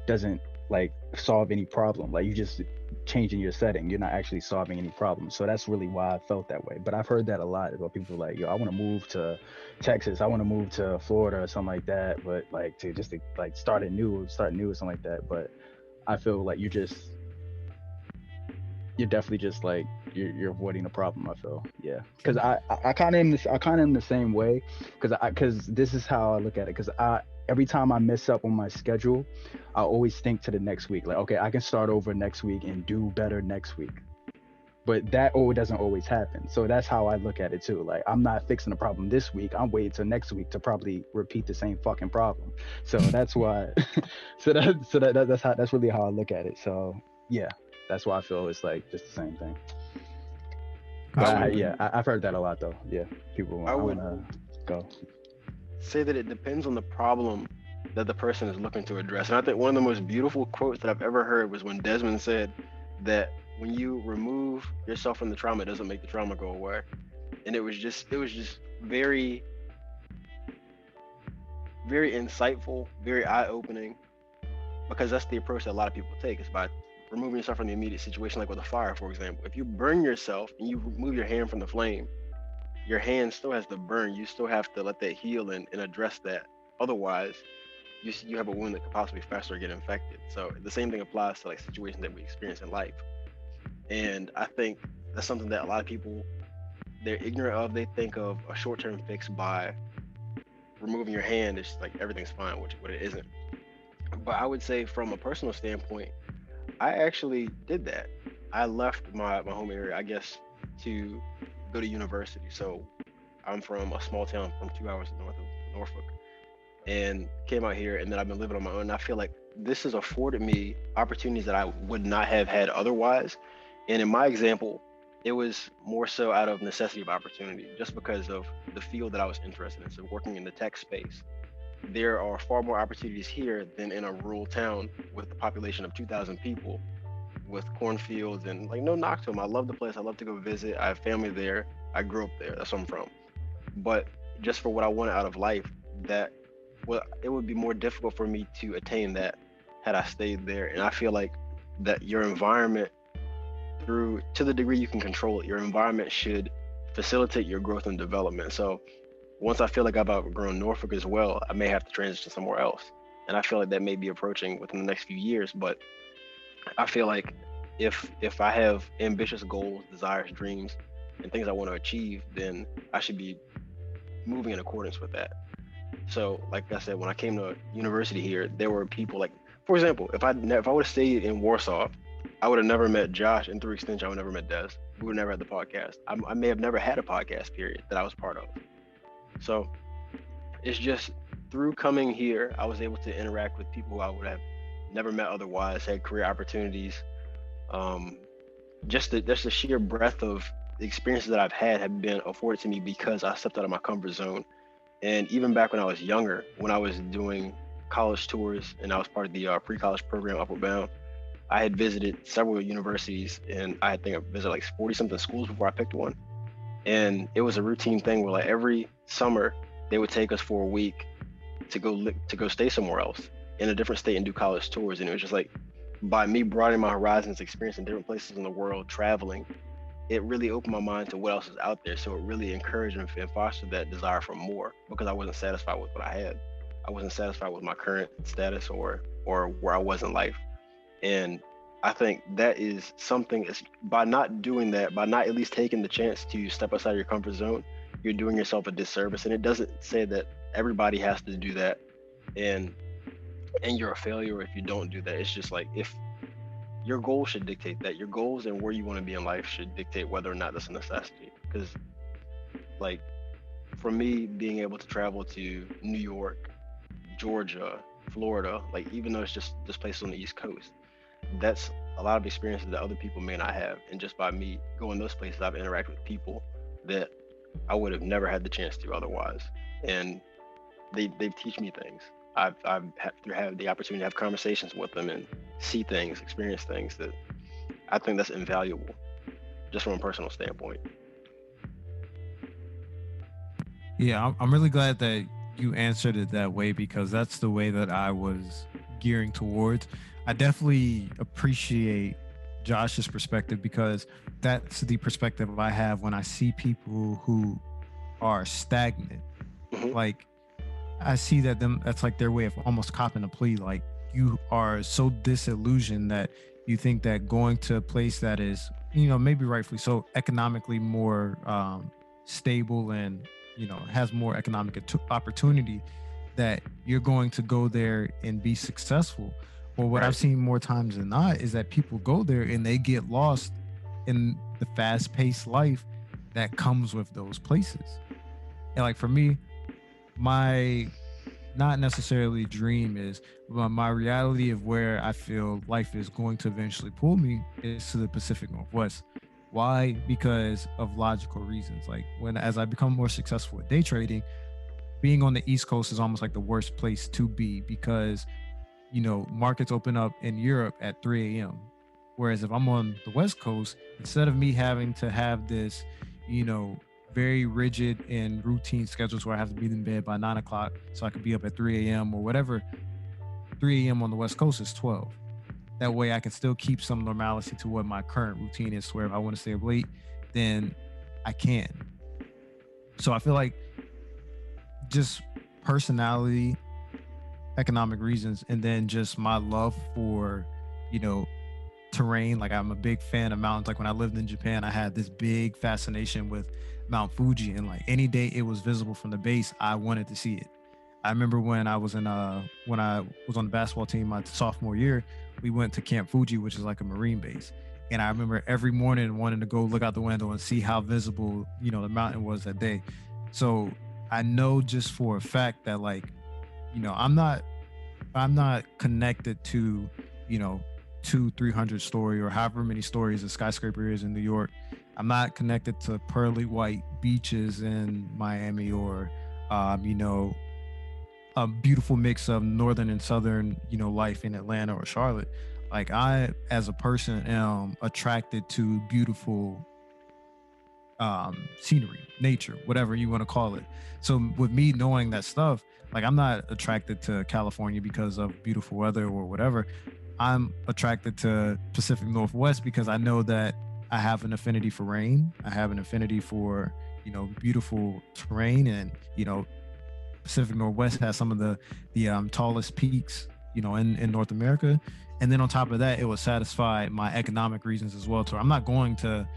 doesn't like solve any problem. Like you just changing your setting, you're not actually solving any problem. So that's really why I felt that way. But I've heard that a lot about people like, yo, I want to move to Texas, I want to move to Florida or something like that, but like to like start new or something like that. But I feel like you're definitely just like you're avoiding the problem. I feel, yeah, because I kind of am the same way, because this is how I look at it. Because every time I mess up on my schedule, I always think to the next week, like, okay, I can start over next week and do better next week. but that doesn't always happen. So that's how I look at it too. Like, I'm not fixing the problem this week. I'm waiting till next week to probably repeat the same fucking problem. So that's why. That's really how I look at it. So yeah, that's why I feel it's like just the same thing. But I've heard that a lot though. Yeah, people want to go. Say that it depends on the problem that the person is looking to address. And I think one of the most beautiful quotes that I've ever heard was when Desmond said that when you remove yourself from the trauma, it doesn't make the trauma go away. And it was just very, very insightful, very eye-opening, because that's the approach that a lot of people take, is by removing yourself from the immediate situation, like with a fire, for example. If you burn yourself and you remove your hand from the flame, your hand still has to burn. You still have to let that heal and address that. Otherwise, you have a wound that could possibly fester or get infected. So the same thing applies to like situations that we experience in life. And I think that's something that a lot of people, they're ignorant of. They think of a short-term fix by removing your hand. It's like everything's fine, which it isn't. But I would say from a personal standpoint, I actually did that. I left my home area, I guess, to go to university. So I'm from a small town from 2 hours north of Norfolk, and came out here, and then I've been living on my own. And I feel like this has afforded me opportunities that I would not have had otherwise. And in my example, it was more so out of necessity of opportunity, just because of the field that I was interested in. So working in the tech space, there are far more opportunities here than in a rural town with a population of 2,000 people, with cornfields, and like, no knock to them. I love the place. I love to go visit. I have family there. I grew up there. That's where I'm from. But just for what I wanted out of life, it would be more difficult for me to attain that had I stayed there. And I feel like that your environment, to the degree you can control it, your environment should facilitate your growth and development. So once I feel like I've outgrown Norfolk as well, I may have to transition somewhere else. And I feel like that may be approaching within the next few years. But I feel like if I have ambitious goals, desires, dreams, and things I want to achieve, then I should be moving in accordance with that. So like I said, when I came to university here, there were people like, for example, if I would have stayed in Warsaw, I would have never met Josh, and through extension, I would have never met Des. We would never had the podcast. I may have never had a podcast, period, that I was part of. So it's just through coming here, I was able to interact with people who I would have never met otherwise, had career opportunities. Just the sheer breadth of the experiences that I've had have been afforded to me because I stepped out of my comfort zone. And even back when I was younger, when I was doing college tours and I was part of the pre-college program Upward Bound, I had visited several universities, and I think I visited like 40 something schools before I picked one. And it was a routine thing where like every summer they would take us for a week to go stay somewhere else in a different state and do college tours. And it was just like, by me broadening my horizons, experiencing different places in the world, traveling, it really opened my mind to what else is out there. So it really encouraged and fostered that desire for more, because I wasn't satisfied with what I had. I wasn't satisfied with my current status or where I was in life. And I think that is something, by not doing that, by not at least taking the chance to step outside your comfort zone, you're doing yourself a disservice. And it doesn't say that everybody has to do that and you're a failure if you don't do that. It's just like, if your goals should dictate that. Your goals and where you want to be in life should dictate whether or not that's a necessity. Because like for me, being able to travel to New York, Georgia, Florida, like even though it's just this place on the East Coast, that's a lot of experiences that other people may not have. And just by me going those places, I've interacted with people that I would have never had the chance to otherwise. And they've teach me things. I've had the opportunity to have conversations with them and see things, experience things that I think that's invaluable, just from a personal standpoint. Yeah, I'm really glad that you answered it that way, because that's the way that I was gearing towards. I definitely appreciate Josh's perspective, because that's the perspective I have when I see people who are stagnant. Mm-hmm. Like, I see that's like their way of almost copping a plea. Like, you are so disillusioned that you think that going to a place that is, maybe rightfully so, economically more stable and, has more economic opportunity, that you're going to go there and be successful. But what I've seen more times than not is that people go there and they get lost in the fast-paced life that comes with those places. And like for me, my not necessarily dream is, but my reality of where I feel life is going to eventually pull me is to the Pacific Northwest. Why? Because of logical reasons. Like as I become more successful at day trading, being on the East Coast is almost like the worst place to be, because markets open up in Europe at 3 a.m. Whereas if I'm on the West Coast, instead of me having to have this, very rigid and routine schedules where I have to be in bed by 9 o'clock so I could be up at 3 a.m. or whatever, 3 a.m. on the West Coast is 12. That way I can still keep some normalcy to what my current routine is, where if I want to stay up late, then I can. So I feel like just personality, economic reasons, and then just my love for, terrain. Like I'm a big fan of mountains. Like when I lived in Japan, I had this big fascination with Mount Fuji, and like any day it was visible from the base, I wanted to see it. I remember when I was on the basketball team my sophomore year, we went to Camp Fuji, which is like a Marine base. And I remember every morning wanting to go look out the window and see how visible, the mountain was that day. So I know just for a fact that like, I'm not connected to, 200-300 story or however many stories a skyscraper is in New York. I'm not connected to pearly white beaches in Miami or, a beautiful mix of northern and southern, life in Atlanta or Charlotte. Like I, as a person, am attracted to beautiful scenery, nature, whatever you want to call it. So with me knowing that stuff, like I'm not attracted to California because of beautiful weather or whatever. I'm attracted to Pacific Northwest because I know that I have an affinity for rain. I have an affinity for, beautiful terrain, and, Pacific Northwest has some of the tallest peaks, in North America. And then on top of that, it will satisfy my economic reasons as well. So I'm not going to,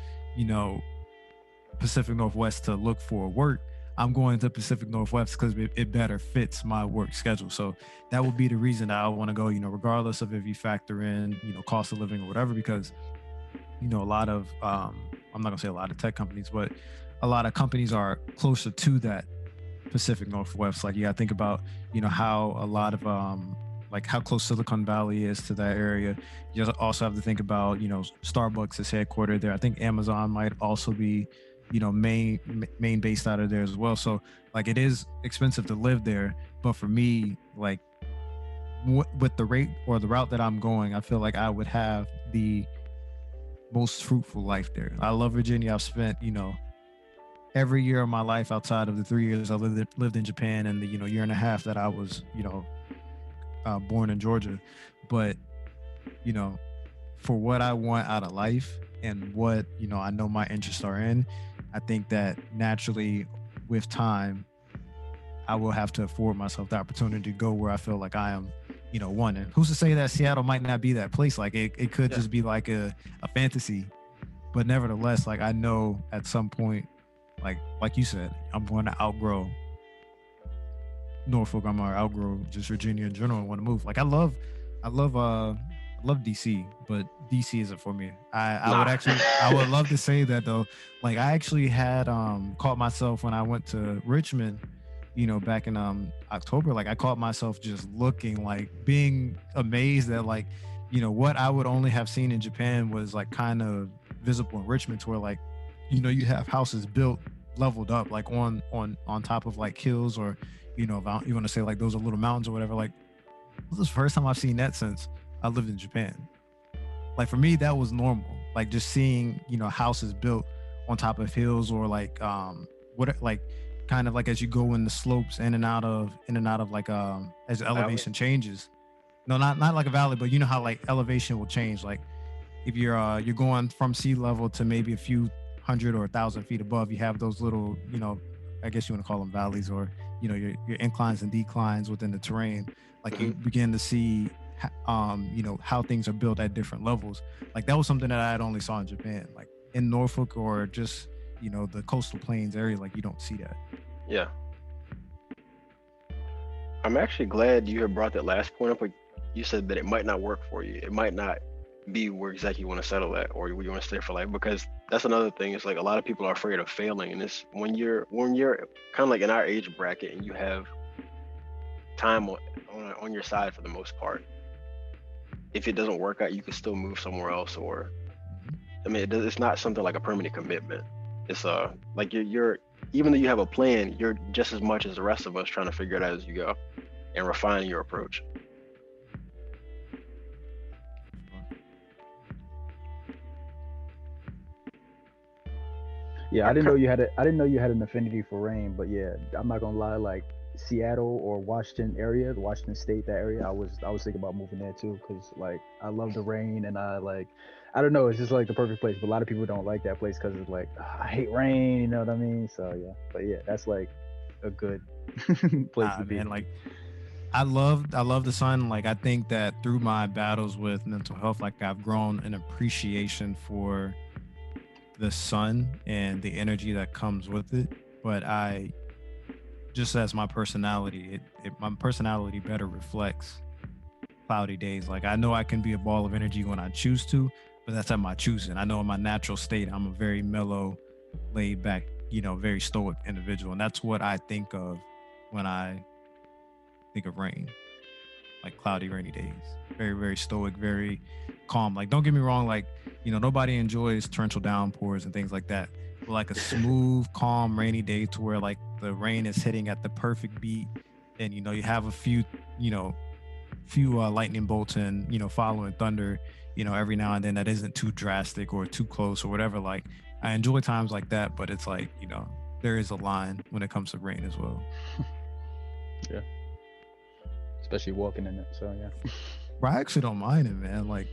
Pacific Northwest to look for work. I'm going to Pacific Northwest because it better fits my work schedule. So that would be the reason that I want to go, regardless of if you factor in, cost of living or whatever, because, a lot of, I'm not gonna say a lot of tech companies, but a lot of companies are closer to that Pacific Northwest. Like, you gotta think about, how a lot of, like how close Silicon Valley is to that area. You also have to think about, Starbucks is headquartered there. I think Amazon might also be, main based out of there as well. So like it is expensive to live there, but for me, like with the rate or the route that I'm going, I feel like I would have the most fruitful life there. I love Virginia. I've spent, every year of my life outside of the 3 years I lived in Japan and the, year and a half that I was, born in Georgia. But, for what I want out of life and what, I know my interests are in, I think that naturally with time, I will have to afford myself the opportunity to go where I feel like I am, wanting. Who's to say that Seattle might not be that place? Like it could just be like a fantasy, but nevertheless, like I know at some point, like you said, I'm going to outgrow Norfolk. I'm going to outgrow just Virginia in general and want to move. Like I love DC, but DC isn't for me. I would love to say that though. Like I actually had caught myself when I went to Richmond, back in October. Like I caught myself just looking, like being amazed that like, what I would only have seen in Japan was like kind of visible in Richmond, to where like, you have houses built leveled up like on top of like hills, or if you want to say like those are little mountains or whatever. Like this is the first time I've seen that since I lived in Japan. Like for me, that was normal. Like just seeing, houses built on top of hills, or like like kind of like as you go in the slopes in and out of like as the elevation changes. No, not like a valley, but how like elevation will change. Like if you're going from sea level to maybe a few 100 or 1,000 feet above, you have those little, I guess you want to call them valleys, or your inclines and declines within the terrain. Like you begin to see how things are built at different levels. Like that was something that I had only saw in Japan. Like in Norfolk or just the coastal plains area, like you don't see that. Yeah, I'm actually glad you had brought that last point up. You said that it might not work for you. It might not be where exactly you want to settle at, or where you want to stay for life. Because that's another thing. It's like a lot of people are afraid of failing, and it's when you're kind of like in our age bracket, and you have time on your side for the most part. If it doesn't work out, you can still move somewhere else, or I mean, it's not something like a permanent commitment. It's like you're even though you have a plan, you're just as much as the rest of us trying to figure it out as you go and refining your approach. Yeah, I didn't know you had an affinity for rain, but yeah, I'm not gonna lie, like Seattle or Washington area, the Washington State, that area, I was thinking about moving there too, because like I love the rain and I don't know, it's just like the perfect place. But a lot of people don't like that place because it's like I hate rain, you know what I mean? So yeah, but yeah, that's like a good place to be. Man, like I love the sun. Like I think that through my battles with mental health, like I've grown an appreciation for the sun and the energy that comes with it. But I just as my personality, my personality better reflects cloudy days. Like I know I can be a ball of energy when I choose to, but that's at my choosing. I know in my natural state, I'm a very mellow, laid back, very stoic individual. And that's what I think of when I think of rain, like cloudy, rainy days. Very, very stoic, very calm. Like, don't get me wrong, like, nobody enjoys torrential downpours and things like that. But like a smooth, calm, rainy day to where like the rain is hitting at the perfect beat, and you have a few lightning bolts and following thunder, every now and then that isn't too drastic or too close or whatever. Like I enjoy times like that, but it's like there is a line when it comes to rain as well. Yeah, especially walking in it. So yeah. But I actually don't mind it, man. Like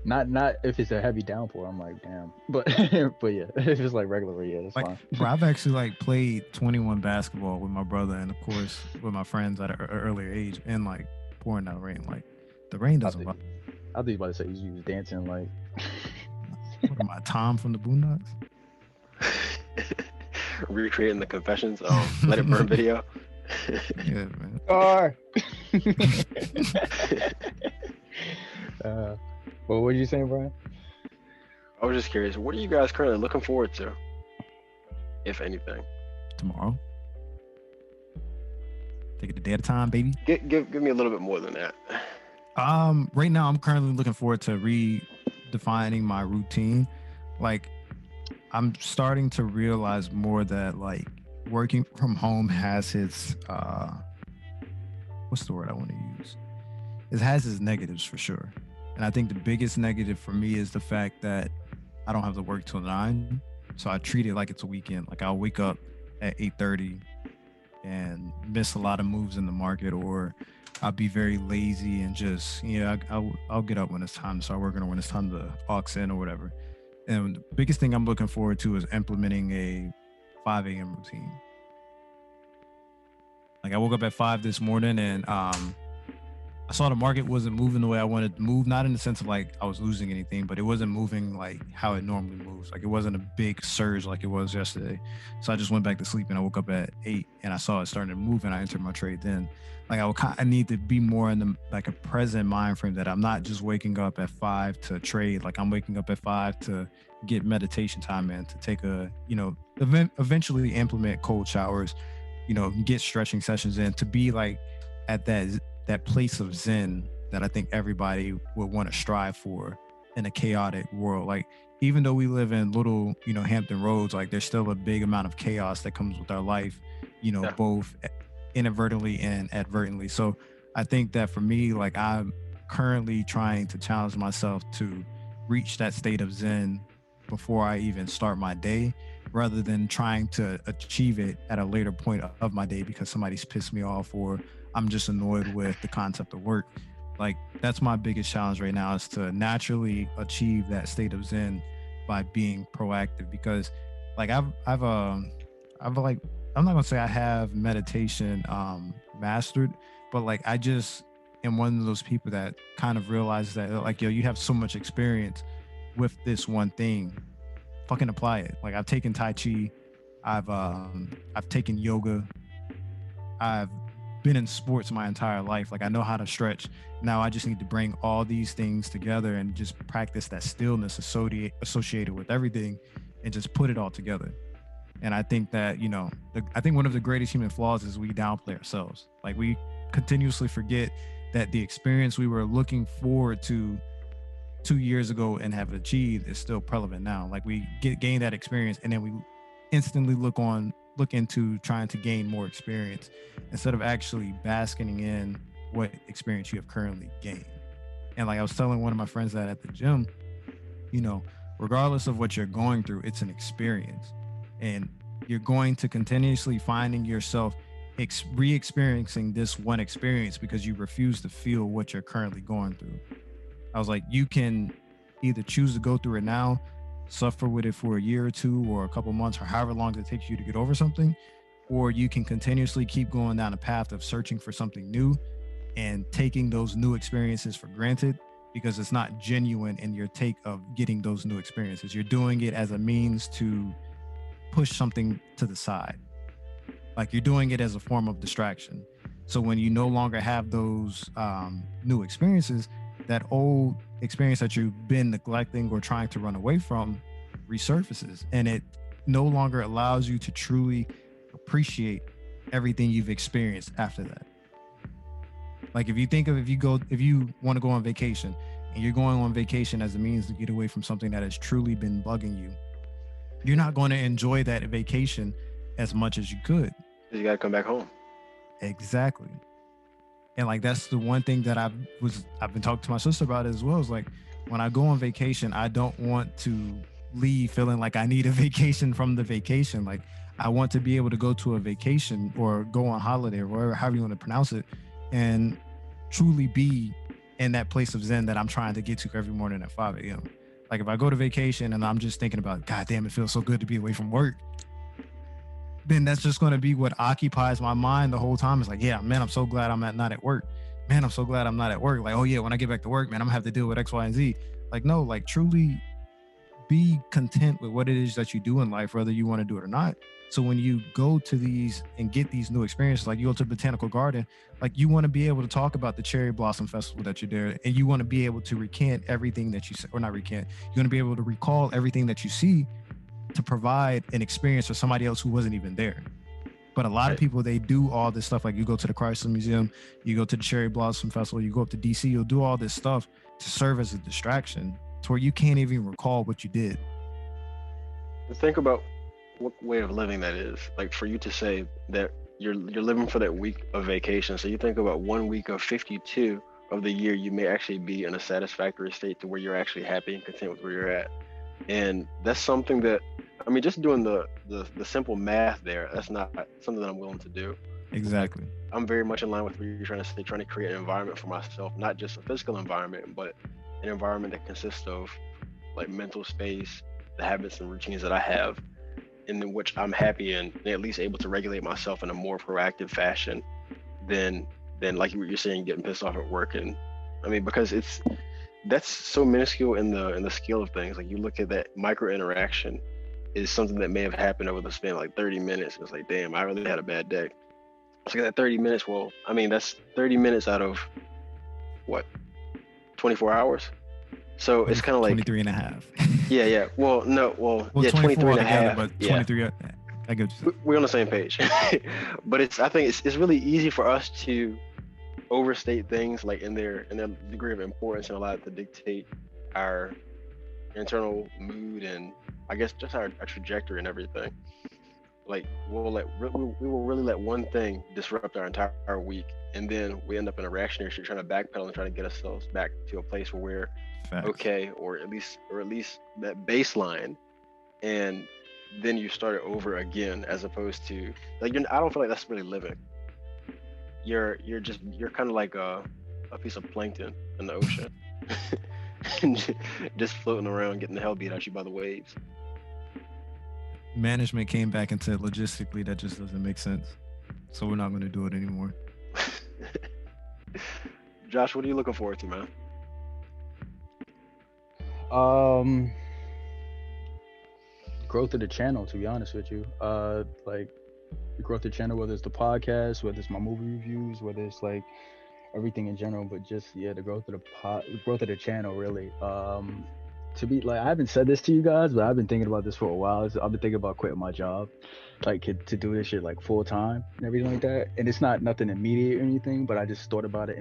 not if it's a heavy downpour, I'm like damn. But but yeah, if it's like regular, yeah, that's like, fine. bro, I've actually like played 21 basketball with my brother and of course with my friends at an earlier age, and like pouring down rain. Like the rain doesn't bother. I think you about to say you was dancing like. What am I, Tom from the Boondocks? Recreating the Confessions, Let It Burn video. Yeah, man. Or. Well, what are you saying, Brian? I was just curious, what are you guys currently looking forward to, if anything? Tomorrow. Take it a day at a time, baby. Give me a little bit more than that. Right now I'm currently looking forward to redefining my routine. Like I'm starting to realize more that like working from home has its what's the word I want to use? It has its negatives for sure. And I think the biggest negative for me is the fact that I don't have to work till 9. So I treat it like it's a weekend. Like I'll wake up at 8:30 and miss a lot of moves in the market, or I'll be very lazy and just, I'll get up when it's time to start working or when it's time to aux in or whatever. And the biggest thing I'm looking forward to is implementing a 5 a.m. routine. Like I woke up at 5 this morning and I saw the market wasn't moving the way I wanted to move, not in the sense of like I was losing anything, but it wasn't moving like how it normally moves. Like it wasn't a big surge like it was yesterday. So I just went back to sleep and I woke up at 8 and I saw it starting to move and I entered my trade then. Like I need to be more in the like a present mind frame, that I'm not just waking up at 5 to trade. Like I'm waking up at 5 to get meditation time in, to take a, eventually implement cold showers, get stretching sessions in, to be like at that place of zen that I think everybody would want to strive for in a chaotic world. Like even though we live in little, Hampton Roads, like there's still a big amount of chaos that comes with our life, both inadvertently and advertently. So I think that for me, like I'm currently trying to challenge myself to reach that state of zen before I even start my day, rather than trying to achieve it at a later point of my day because somebody's pissed me off or I'm just annoyed with the concept of work. Like that's my biggest challenge right now, is to naturally achieve that state of zen by being proactive. Because like I've like, I'm not gonna say I have meditation mastered, but like I just am one of those people that kind of realizes that like, you have so much experience with this one thing, fucking apply it. Like I've taken Tai Chi, I've taken yoga, I've been in sports my entire life. Like I know how to stretch. Now I just need to bring all these things together and just practice that stillness associated with everything and just put it all together. And I think that, I think one of the greatest human flaws is we downplay ourselves. Like we continuously forget that the experience we were looking forward to 2 years ago and have achieved is still relevant now. Like we gain that experience and then we instantly look into trying to gain more experience instead of actually basking in what experience you have currently gained. And like I was telling one of my friends that at the gym, regardless of what you're going through, it's an experience. And you're going to continuously finding yourself re-experiencing this one experience because you refuse to feel what you're currently going through. I was like, you can either choose to go through it now, suffer with it for a year or two or a couple months or however long it takes you to get over something, or you can continuously keep going down a path of searching for something new and taking those new experiences for granted because it's not genuine in your take of getting those new experiences. You're doing it as a means to push something to the side. Like you're doing it as a form of distraction. So when you no longer have those new experiences, that old experience that you've been neglecting or trying to run away from resurfaces, and it no longer allows you to truly appreciate everything you've experienced after that. Like if you want to go on vacation and you're going on vacation as a means to get away from something that has truly been bugging you, you're not going to enjoy that vacation as much as you could. You got to come back home. Exactly. And like that's the one thing that I've been talking to my sister about as well, is like when I go on vacation, I don't want to leave feeling like I need a vacation from the vacation. Like I want to be able to go to a vacation or go on holiday or wherever, however you want to pronounce it, and truly be in that place of Zen that I'm trying to get to every morning at 5 a.m. Like if I go to vacation and I'm just thinking about, God damn, it feels so good to be away from work, then that's just going to be what occupies my mind the whole time. It's like, yeah, man, I'm so glad I'm not at work. Man, I'm so glad I'm not at work. Like, oh yeah, when I get back to work, man, I'm gonna have to deal with X, Y, and Z. Like, no, like truly be content with what it is that you do in life, whether you want to do it or not. So when you go to these and get these new experiences, like you go to Botanical Garden, like you want to be able to talk about the Cherry Blossom Festival that you're there, and you want to be able to recant everything that you, or not recant, you want to be able to recall everything that you see to provide an experience for somebody else who wasn't even there. But a lot of people, they do all this stuff. Like you go to the Chrysler Museum, you go to the Cherry Blossom Festival, you go up to DC, you'll do all this stuff to serve as a distraction to where you can't even recall what you did. Think about what way of living that is. Like for you to say that you're living for that week of vacation. So you think about 1 week of 52 of the year, you may actually be in a satisfactory state to where you're actually happy and content with where you're at. And that's something that, I mean, just doing the simple math there, that's not something that I'm willing to do. Exactly. I'm very much in line with what you're trying to say, trying to create an environment for myself, not just a physical environment, but an environment that consists of like mental space, the habits and routines that I have, in which I'm happy and at least able to regulate myself in a more proactive fashion than like you're saying, getting pissed off at work. And I mean, because that's so minuscule in the scale of things. Like you look at that micro interaction is something that may have happened over the span of like 30 minutes. It's like, damn, I really had a bad day. So that 30 minutes, well, I mean, that's 30 minutes out of what, 24 hours? So it's kind of like 23 and a half. Yeah. Well, no, yeah, 23 and a half. but 23. Yeah. I get you. We're on the same page. But I think it's really easy for us to overstate things like in their degree of importance and allow it to dictate our internal mood and I guess just our trajectory and everything. Like we will really let one thing disrupt our entire week, and then we end up in a reactionary state trying to backpedal and trying to get ourselves back to a place where we're okay, or at least that baseline, and then you start it over again, as opposed to like I don't feel like that's really living. You're kind of like a piece of plankton in the ocean, just floating around, getting the hell beat out of you by the waves. Management came back and said logistically that just doesn't make sense, so we're not going to do it anymore. Josh, what are you looking forward to, man? Growth of the channel, to be honest with you. Like the growth of the channel, whether it's the podcast, whether it's my movie reviews, whether it's like everything in general, but just the growth of the growth of the channel really. To be like, I haven't said this to you guys, but I've been thinking about this for a while. I've been thinking about quitting my job, like to do this shit like full time and everything like that. And it's not nothing immediate or anything, but I just thought about it,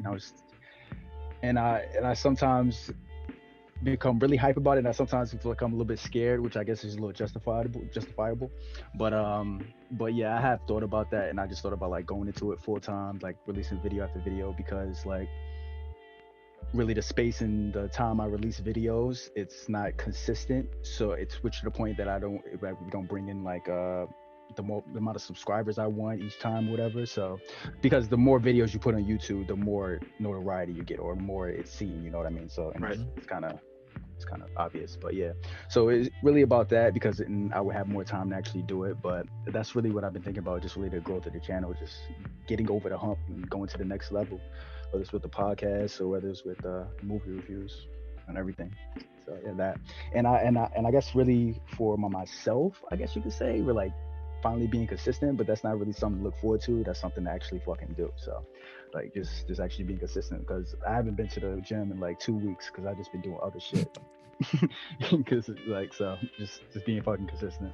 and I sometimes become really hype about it, and I sometimes feel like I'm a little bit scared, which I guess is a little justifiable. But yeah, I have thought about that, and I just thought about like going into it full time, like releasing video after video, because like really the space and the time I release videos, it's not consistent. So it's switched to the point that we don't bring in like the amount of subscribers I want each time, whatever. So because the more videos you put on YouTube, the more notoriety you get, or more it's seen, you know what I mean? So Right. it's kind of obvious, but yeah. So it's really about that, because I would have more time to actually do it. But that's really what I've been thinking about, just really the growth of the channel, just getting over the hump and going to the next level, whether it's with the podcast or whether it's with movie reviews and everything. So yeah, that. And I guess really for myself, I guess you could say, we're like finally being consistent, but that's not really something to look forward to. That's something to actually fucking do. So like just actually being consistent, because I haven't been to the gym in like 2 weeks because I've just been doing other shit. Because like, so just being fucking consistent.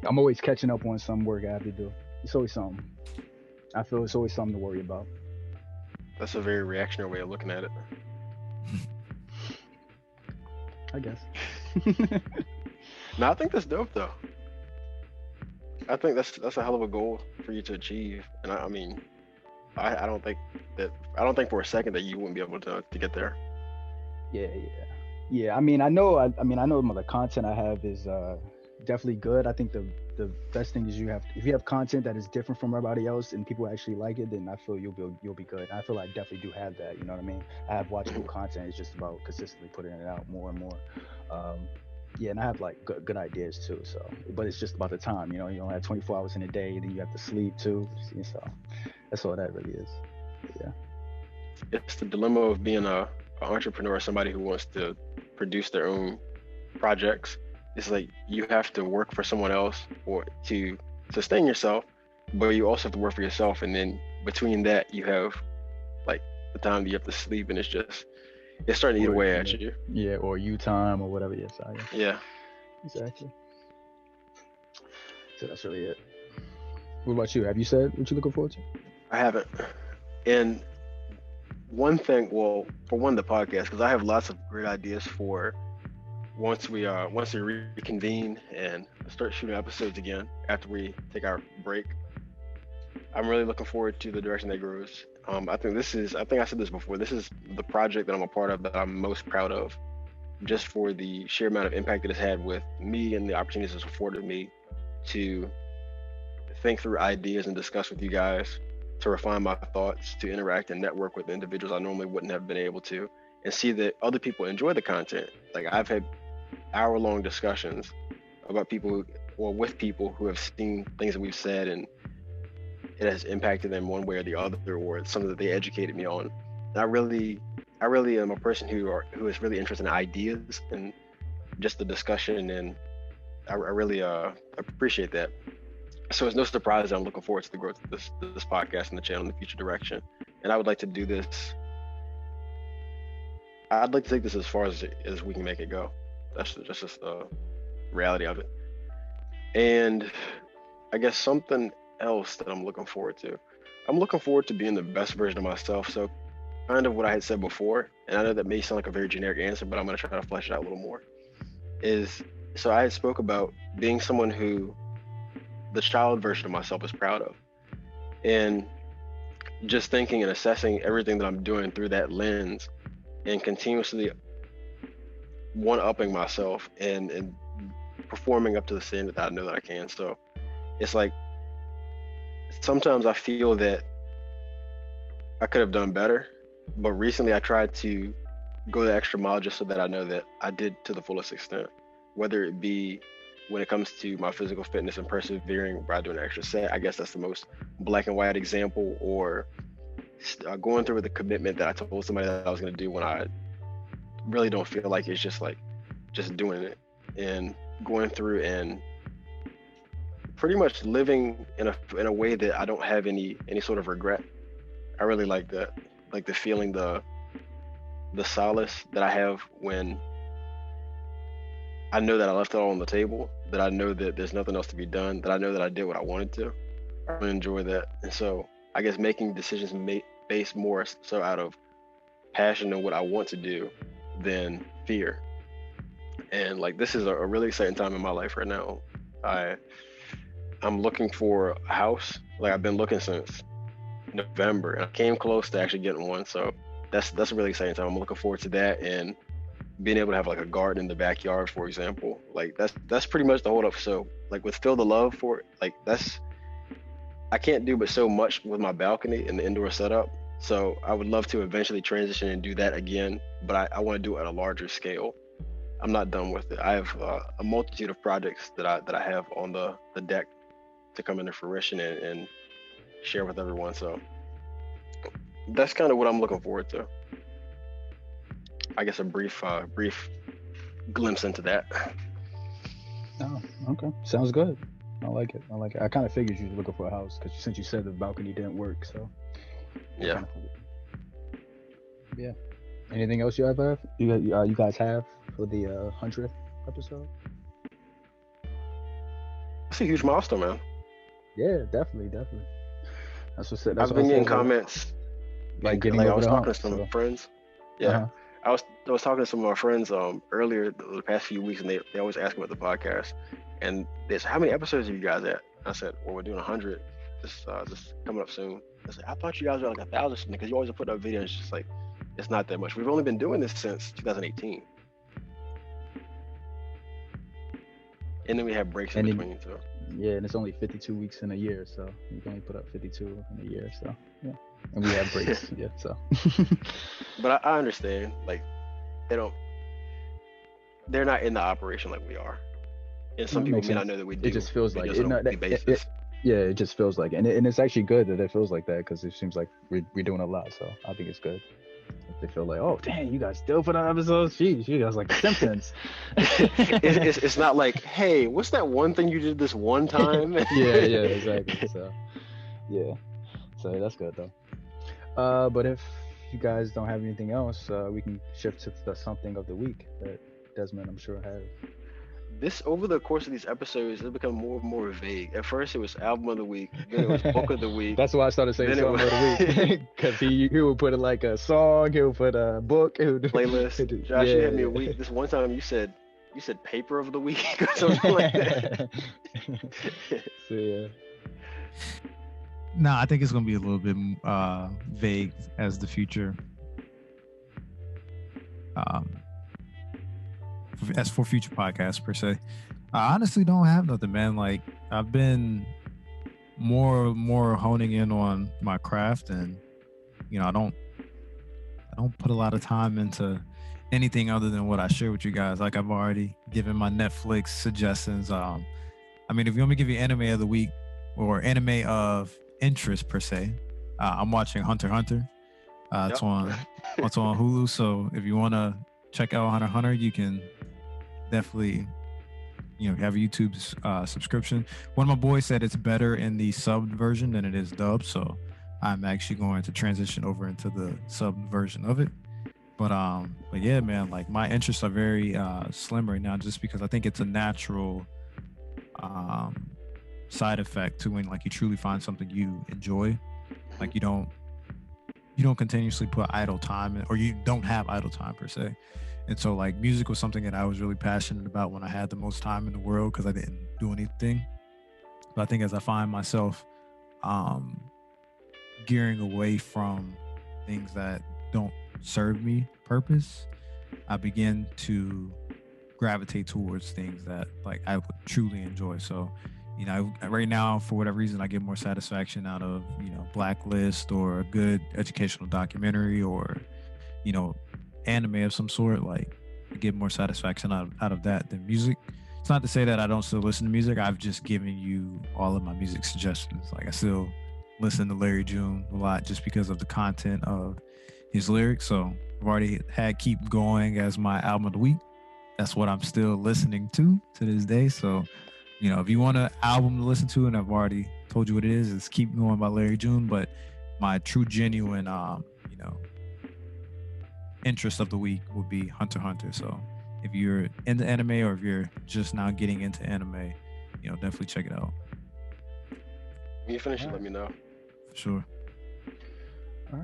I'm always catching up on some work I have to do. It's always something. I feel it's always something to worry about. That's a very reactionary way of looking at it. I guess. No, I think that's dope though. I think that's a hell of a goal for you to achieve, and I mean, I don't think for a second that you wouldn't be able to get there. Yeah. I mean, I know the content I have is definitely good. I think the best thing is if you have content that is different from everybody else and people actually like it, then I feel you'll be good. I feel I definitely do have that. You know what I mean? I have watchable content. It's just about consistently putting it out more and more. Yeah, and I have like good ideas too. So, but it's just about the time. You know, you only have 24 hours in a day, then you have to sleep too. So that's all that really is. Yeah. It's the dilemma of being an entrepreneur, somebody who wants to produce their own projects. It's like you have to work for someone else or to sustain yourself, but you also have to work for yourself. And then between that, you have like the time that you have to sleep, and it's starting to eat away at you. Yeah, or you time or whatever. Yes, Yeah. Exactly. So that's really it. What about you? Have you said what you're looking forward to? I haven't. And one thing, well, for one, the podcast, because I have lots of great ideas for once we reconvene and start shooting episodes again after we take our break. I'm really looking forward to the direction that grows. I think I said this before, this is the project that I'm a part of that I'm most proud of, just for the sheer amount of impact that it's had with me and the opportunities it's afforded me to think through ideas and discuss with you guys, to refine my thoughts, to interact and network with individuals I normally wouldn't have been able to, and see that other people enjoy the content. Like I've had hour-long discussions about with people who have seen things that we've said, and it has impacted them one way or the other, or it's something that they educated me on. And I really am a person who is really interested in ideas and just the discussion, and I really appreciate that. So it's no surprise that I'm looking forward to the growth of this podcast and the channel in the future direction. And I would like to do this. I'd like to take this as far as we can make it go. That's just the reality of it. And I guess something else that I'm looking forward to. I'm looking forward to being the best version of myself. So kind of what I had said before, and I know that may sound like a very generic answer, but I'm going to try to flesh it out a little more. So I had spoke about being someone who the child version of myself is proud of, and just thinking and assessing everything that I'm doing through that lens, and continuously one-upping myself and performing up to the standard that I know that I can. So it's like sometimes I feel that I could have done better, but recently I tried to go the extra mile just so that I know that I did to the fullest extent, whether it be when it comes to my physical fitness and persevering by doing an extra set. I guess that's the most black and white example, or going through with the commitment that I told somebody that I was going to do when I really don't feel like it's just doing it, and going through and pretty much living in a way that I don't have any sort of regret. I really like that, like the feeling, the solace that I have when I know that I left it all on the table, that I know that there's nothing else to be done, that I know that I did what I wanted to. I really enjoy that. And so I guess making decisions based more so out of passion and what I want to do than fear. And like this is a really exciting time in my life right now. I'm looking for a house. Like I've been looking since November, and I came close to actually getting one. So that's a really exciting time. I'm looking forward to that, and being able to have like a garden in the backyard, for example. Like that's pretty much the hold up. So like with Feel the Love for it, like I can't do but so much with my balcony and the indoor setup. So I would love to eventually transition and do that again, but I want to do it at a larger scale. I'm not done with it. I have a multitude of projects that I have on the deck to come into fruition and share with everyone. So that's kind of what I'm looking forward to. I guess a brief glimpse into that. Oh, okay. Sounds good. I like it. I kind of figured you were looking for a house because since you said the balcony didn't work, so. Yeah. Yeah. Anything else you ever you guys have for the 100th episode? It's a huge milestone, man. Yeah, definitely. That's I've been getting comments. Like getting I over was the talking hump, to some so. friends. Yeah. Uh-huh. I was talking to some of my friends earlier the past few weeks, and they always ask me about the podcast. And they said, "How many episodes are you guys at?" I said, "Well, we're doing 100. This coming up soon." I said, "I thought you guys were like 1,000 because you always put up videos." It's just like it's not that much. We've only been doing this since 2018, and then we have breaks in between. So yeah, and it's only 52 weeks in a year, so you can only put up 52 in a year. So yeah, and we have breaks. Yeah, so. But I understand, like they're not in the operation like we are, and some people may not know that we do. It just feels like it. Yeah, it just feels like, and it's actually good that it feels like that because it seems like we're doing a lot. So I think it's good. If they feel like, oh dang, you guys still put on episodes. Jeez, you guys like Simpsons. it's not like, hey, what's that one thing you did this one time? yeah, exactly. So yeah, so that's good though. But if you guys don't have anything else, we can shift to the something of the week that Desmond, I'm sure, has. This, over the course of these episodes, it become more and more vague. At first, it was album of the week, then it was book of the week. That's why I started saying song of the week, because he would put it like a song, he would put a book, he would playlist. Josh, you had me a week. This one time you said paper of the week or something like that. So yeah. No, I think it's gonna be a little bit vague as the future. As for future podcasts per se, I honestly don't have nothing, man. Like I've been more honing in on my craft, and I don't put a lot of time into anything other than what I share with you guys. Like I've already given my Netflix suggestions. I mean, if you want me to give you anime of the week or anime of interest per se, I'm watching Hunter x Hunter. It's on Hulu. So if you want to check out Hunter x Hunter, you can definitely have a YouTube subscription. One of my boys said it's better in the subbed version than it is dubbed, so I'm actually going to transition over into the subbed version of it. But yeah, man, like my interests are very slim right now, just because I think it's a natural side effect to when like you truly find something you enjoy. Like you don't continuously put idle time in, or you don't have idle time per se. And so like music was something that I was really passionate about when I had the most time in the world, because I didn't do anything. But I think as I find myself gearing away from things that don't serve me purpose, I begin to gravitate towards things that like I would truly enjoy. So right now, for whatever reason, I get more satisfaction out of Blacklist or a good educational documentary or anime of some sort. Like I get more satisfaction out of that than music. It's not to say that I don't still listen to music. I've just given you all of my music suggestions. Like I still listen to Larry June a lot just because of the content of his lyrics. So I've already had Keep Going as my album of the week. That's what I'm still listening to this day. So if you want an album to listen to, and I've already told you what it is, it's Keep Going by Larry June. But my true, genuine, interest of the week would be Hunter x Hunter. So if you're into anime or if you're just now getting into anime, definitely check it out. When you finish it, let me know. For sure. All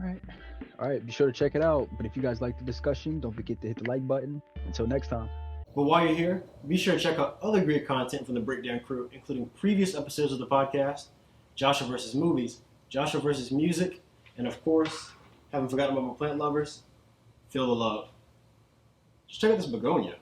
right. Be sure to check it out. But if you guys like the discussion, don't forget to hit the like button. Until next time. But while you're here, be sure to check out other great content from the Breakdown crew, including previous episodes of the podcast, Joshua versus Movies, Joshua versus Music, and of course, haven't forgotten about my plant lovers, Feel the Love. Just check out this begonia.